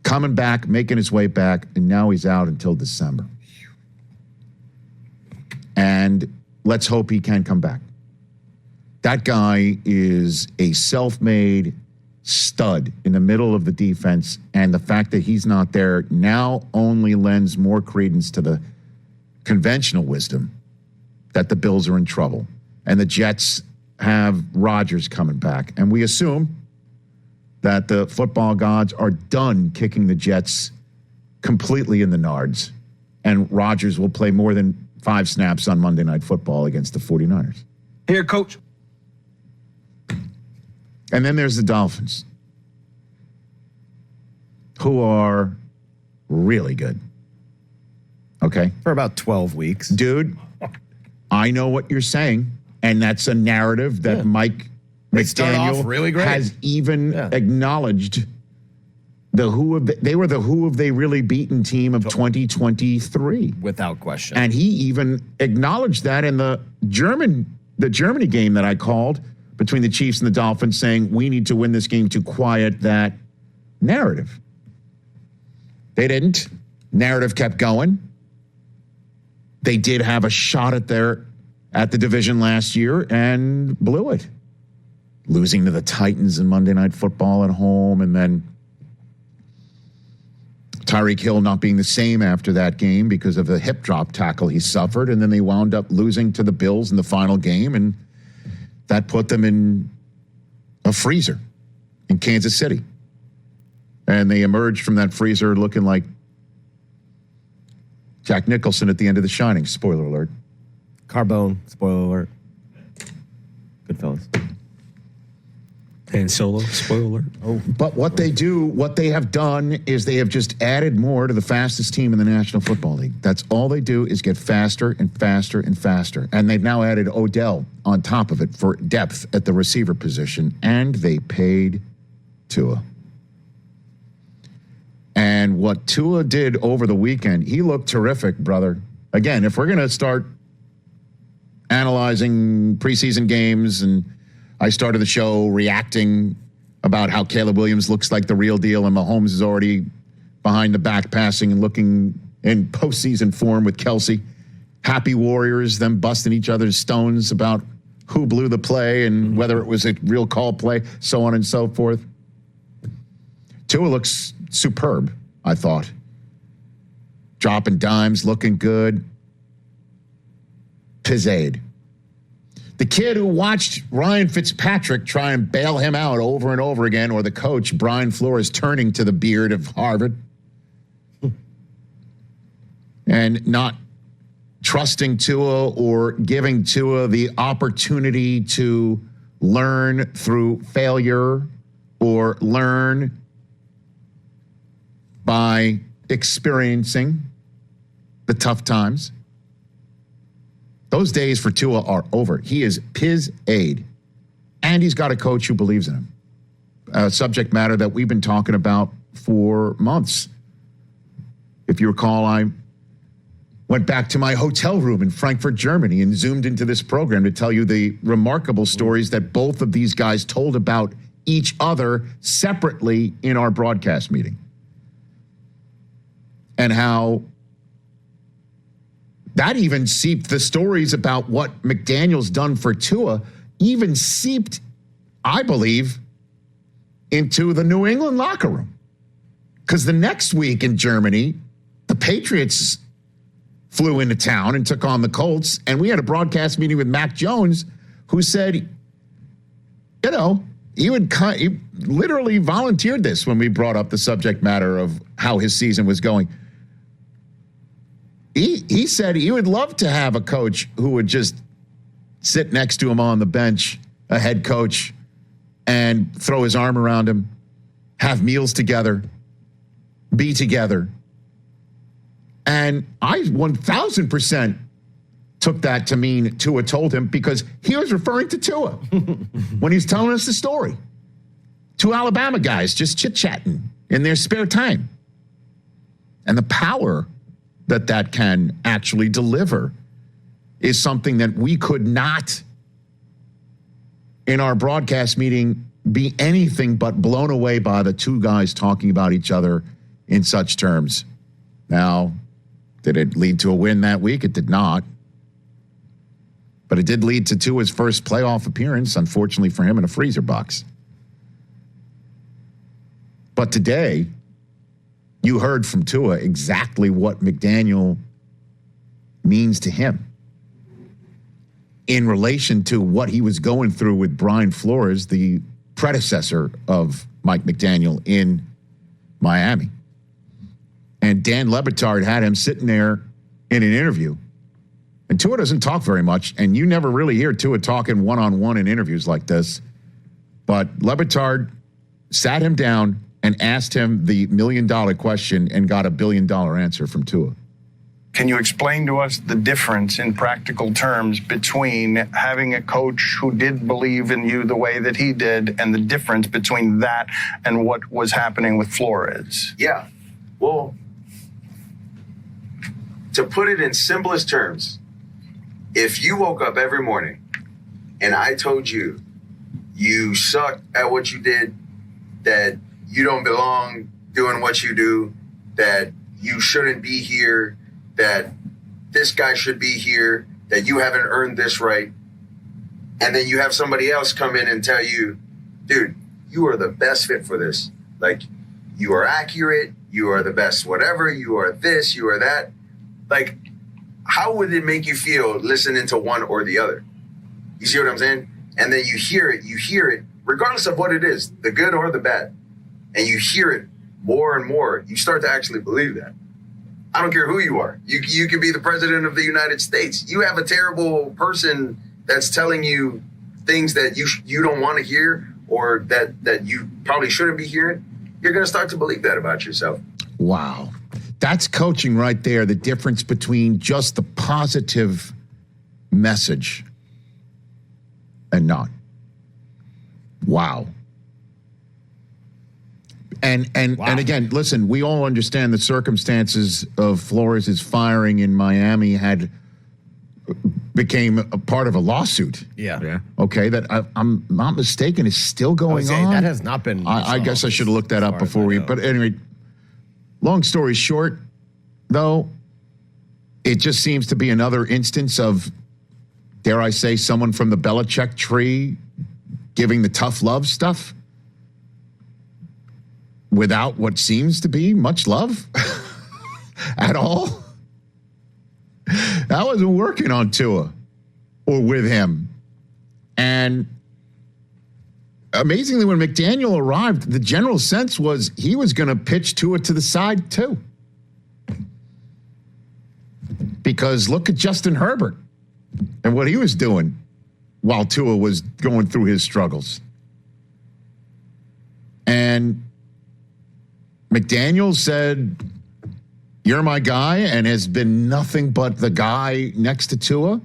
Coming back, making his way back, and now he's out until December. And let's hope he can come back. That guy is a self-made stud in the middle of the defense, and the fact that he's not there now only lends more credence to the conventional wisdom that the Bills are in trouble. And the Jets have Rodgers coming back. And we assume that the football gods are done kicking the Jets completely in the nards, and Rodgers will play more than 5 snaps on Monday Night Football against the 49ers. Here, Coach. And then there's the Dolphins, who are really good. Okay? For about 12 weeks. Dude, I know what you're saying, and that's a narrative that Mike McDaniel really great. has even acknowledged. They were the who have they really beaten team of 2023. Without question. And he even acknowledged that in the Germany game that I called between the Chiefs and the Dolphins, saying we need to win this game to quiet that narrative. They didn't. Narrative kept going. They did have a shot at the division last year and blew it. Losing to the Titans in Monday Night Football at home, and then Tyreek Hill not being the same after that game because of the hip drop tackle he suffered, and then they wound up losing to the Bills in the final game, and that put them in a freezer in Kansas City. And they emerged from that freezer looking like Jack Nicholson at the end of The Shining. Spoiler alert. Carbone. Spoiler alert. Goodfellas. And Solo. Spoiler alert. Oh. But what they have done is they have just added more to the fastest team in the National Football League. That's all they do is get faster and faster and faster. And they've now added Odell on top of it for depth at the receiver position. And they paid Tua. And what Tua did over the weekend, he looked terrific, brother. Again, if we're going to start analyzing preseason games, and I started the show reacting about how Caleb Williams looks like the real deal and Mahomes is already behind the back passing and looking in postseason form with Kelsey. Happy Warriors, them busting each other's stones about who blew the play and whether it was a real call play, so on and so forth. Tua looks superb. I thought. Dropping dimes, looking good. Pizzade. The kid who watched Ryan Fitzpatrick try and bail him out over and over again, or the coach, Brian Flores, turning to the beard of Harvard and not trusting Tua or giving Tua the opportunity to learn through failure or learn by experiencing the tough times. Those days for Tua are over. He is Piz-Aid. And he's got a coach who believes in him. A subject matter that we've been talking about for months. If you recall, I went back to my hotel room in Frankfurt, Germany, and zoomed into this program to tell you the remarkable stories that both of these guys told about each other separately in our broadcast meeting. And how that even seeped, the stories about what McDaniel's done for Tua even seeped, I believe, into the New England locker room. Because the next week in Germany, the Patriots flew into town and took on the Colts, and we had a broadcast meeting with Mac Jones, who said, you know, he literally volunteered this when we brought up the subject matter of how his season was going. He said he would love to have a coach who would just sit next to him on the bench, a head coach, and throw his arm around him, have meals together, be together. And I 1,000% took that to mean Tua told him, because he was referring to Tua when he's telling us the story. Two Alabama guys just chit-chatting in their spare time. And the power that can actually deliver is something that we could not, in our broadcast meeting, be anything but blown away by the two guys talking about each other in such terms. Now, did it lead to a win that week? It did not. But it did lead to Tua's first playoff appearance, unfortunately for him, in a freezer box. But today, you heard from Tua exactly what McDaniel means to him in relation to what he was going through with Brian Flores, the predecessor of Mike McDaniel in Miami. And Dan Le Batard had him sitting there in an interview. And Tua doesn't talk very much, and you never really hear Tua talking one-on-one in interviews like this. But Le Batard sat him down and asked him the $1 million question and got a $1 billion answer from Tua. Can you explain to us the difference in practical terms between having a coach who did believe in you the way that he did, and the difference between that and what was happening with Flores? Yeah. Well, to put it in simplest terms, if you woke up every morning and I told you you suck at what you did, that you don't belong doing what you do, that you shouldn't be here, that this guy should be here, that you haven't earned this right, and then you have somebody else come in and tell you, dude, you are the best fit for this. Like, you are accurate, you are the best whatever, you are this, you are that. Like, how would it make you feel listening to one or the other? You see what I'm saying? And then you hear it, regardless of what it is, the good or the bad. And you hear it more and more, you start to actually believe that. I don't care who you are. You can be the president of the United States. You have a terrible person that's telling you things that you don't want to hear, or that you probably shouldn't be hearing. You're going to start to believe that about yourself. Wow. That's coaching right there, the difference between just the positive message and not. Wow. And again, listen, we all understand the circumstances of Flores' firing in Miami became a part of a lawsuit. Yeah. Okay, that I'm not mistaken is still going on. That has not been. I guess I should have looked that up before we. But anyway, long story short, though, it just seems to be another instance of, dare I say, someone from the Belichick tree giving the tough love stuff. without what seems to be much love at all. That wasn't working on Tua or with him. And amazingly, when McDaniel arrived, the general sense was he was going to pitch Tua to the side too. Because look at Justin Herbert and what he was doing while Tua was going through his struggles. And McDaniel said, "You're my guy," and has been nothing but the guy next to Tua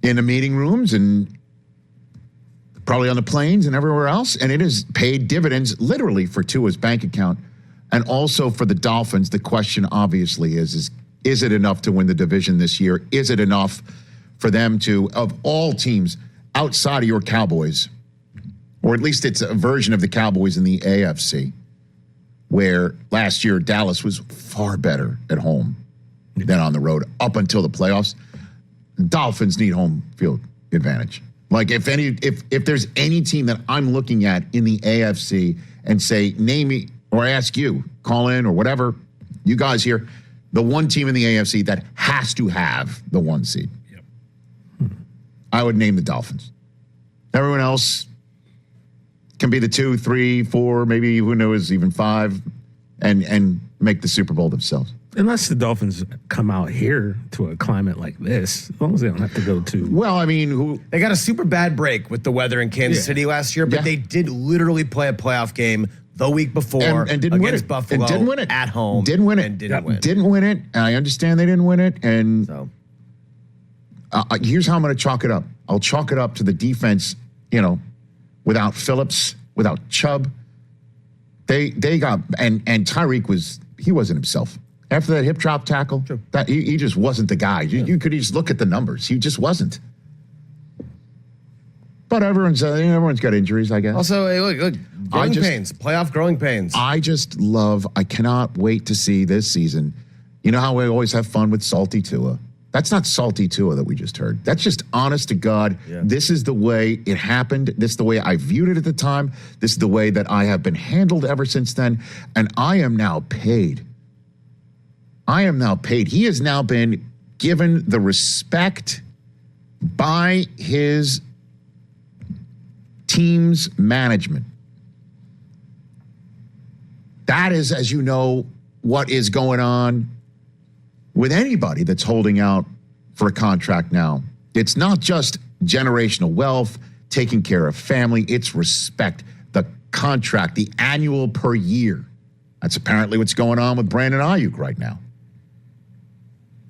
in the meeting rooms and probably on the planes and everywhere else. And it has paid dividends literally for Tua's bank account and also for the Dolphins. The question obviously is it enough to win the division this year? Is it enough for them to, of all teams outside of your Cowboys, or at least it's a version of the Cowboys in the AFC, where last year Dallas was far better at home than on the road up until the playoffs. Dolphins need home field advantage. Like if there's any team that I'm looking at in the AFC and say, name me, or ask you, call in or whatever, you guys here, the one team in the AFC that has to have the 1 seed. Yep. I would name the Dolphins. Everyone else can be the 2, 3, 4, maybe who knows, even 5, and make the Super Bowl themselves. Unless the Dolphins come out here to a climate like this, as long as they don't have to go to. Well, I mean, they got a super bad break with the weather in Kansas City last year, but they did literally play a playoff game the week before and didn't win against it. Buffalo And didn't win it. at home. Didn't win it. And didn't win. Didn't win it. And I understand they didn't win it. And here's how I'm going to chalk it up. I'll chalk it up to the defense, without Phillips, without Chubb. They got, and Tyreek wasn't himself. After that hip drop tackle, that he just wasn't the guy. You could just look at the numbers. He just wasn't. But everyone's got injuries, I guess. Also, hey, look, growing pains, playoff growing pains. I cannot wait to see this season. You know how we always have fun with Salty Tua? That's not Salty Tua that we just heard. That's just honest to God. Yeah. This is the way it happened. This is the way I viewed it at the time. This is the way that I have been handled ever since then. And I am now paid. He has now been given the respect by his team's management. That is, as you know, what is going on with anybody that's holding out for a contract now. It's not just generational wealth, taking care of family, it's respect. The contract, the annual per year. That's apparently what's going on with Brandon Ayuk right now.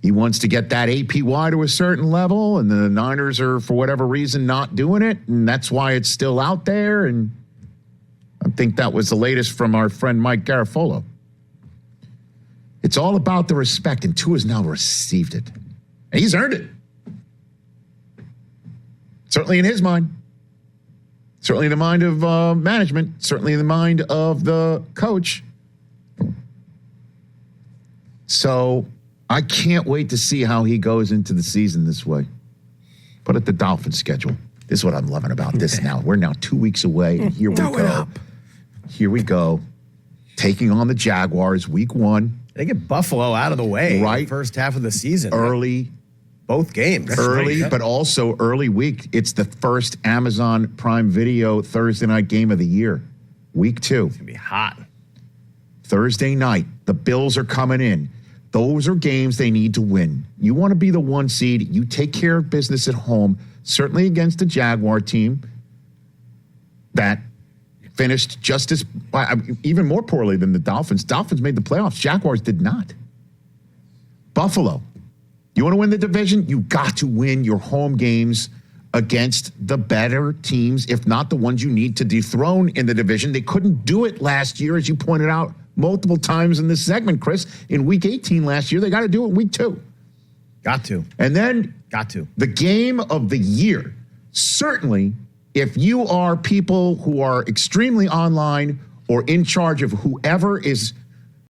He wants to get that APY to a certain level, and the Niners are, for whatever reason, not doing it, and that's why it's still out there. And I think that was the latest from our friend Mike Garafolo. It's all about the respect, and Tua's now received it. And he's earned it. Certainly in his mind. Certainly in the mind of management. Certainly in the mind of the coach. So I can't wait to see how he goes into the season this way. But at the Dolphins schedule, this is what I'm loving about this now. We're now 2 weeks away, and here we go. Here we go. Taking on the Jaguars, week 1. They get Buffalo out of the way right first half of the season. Early. Both games. But also early week. It's the first Amazon Prime Video Thursday night game of the year. Week 2. It's going to be hot. Thursday night. The Bills are coming in. Those are games they need to win. You want to be the 1 seed. You take care of business at home, certainly against the Jaguar team that finished just as, even more poorly than the Dolphins. Dolphins made the playoffs. Jaguars did not. Buffalo. You want to win the division? You got to win your home games against the better teams, if not the ones you need to dethrone in the division. They couldn't do it last year, as you pointed out multiple times in this segment, Chris. In week 18 last year, they got to do it in week 2. Got to. And then got to. The game of the year. Certainly, if you are people who are extremely online or in charge of whoever is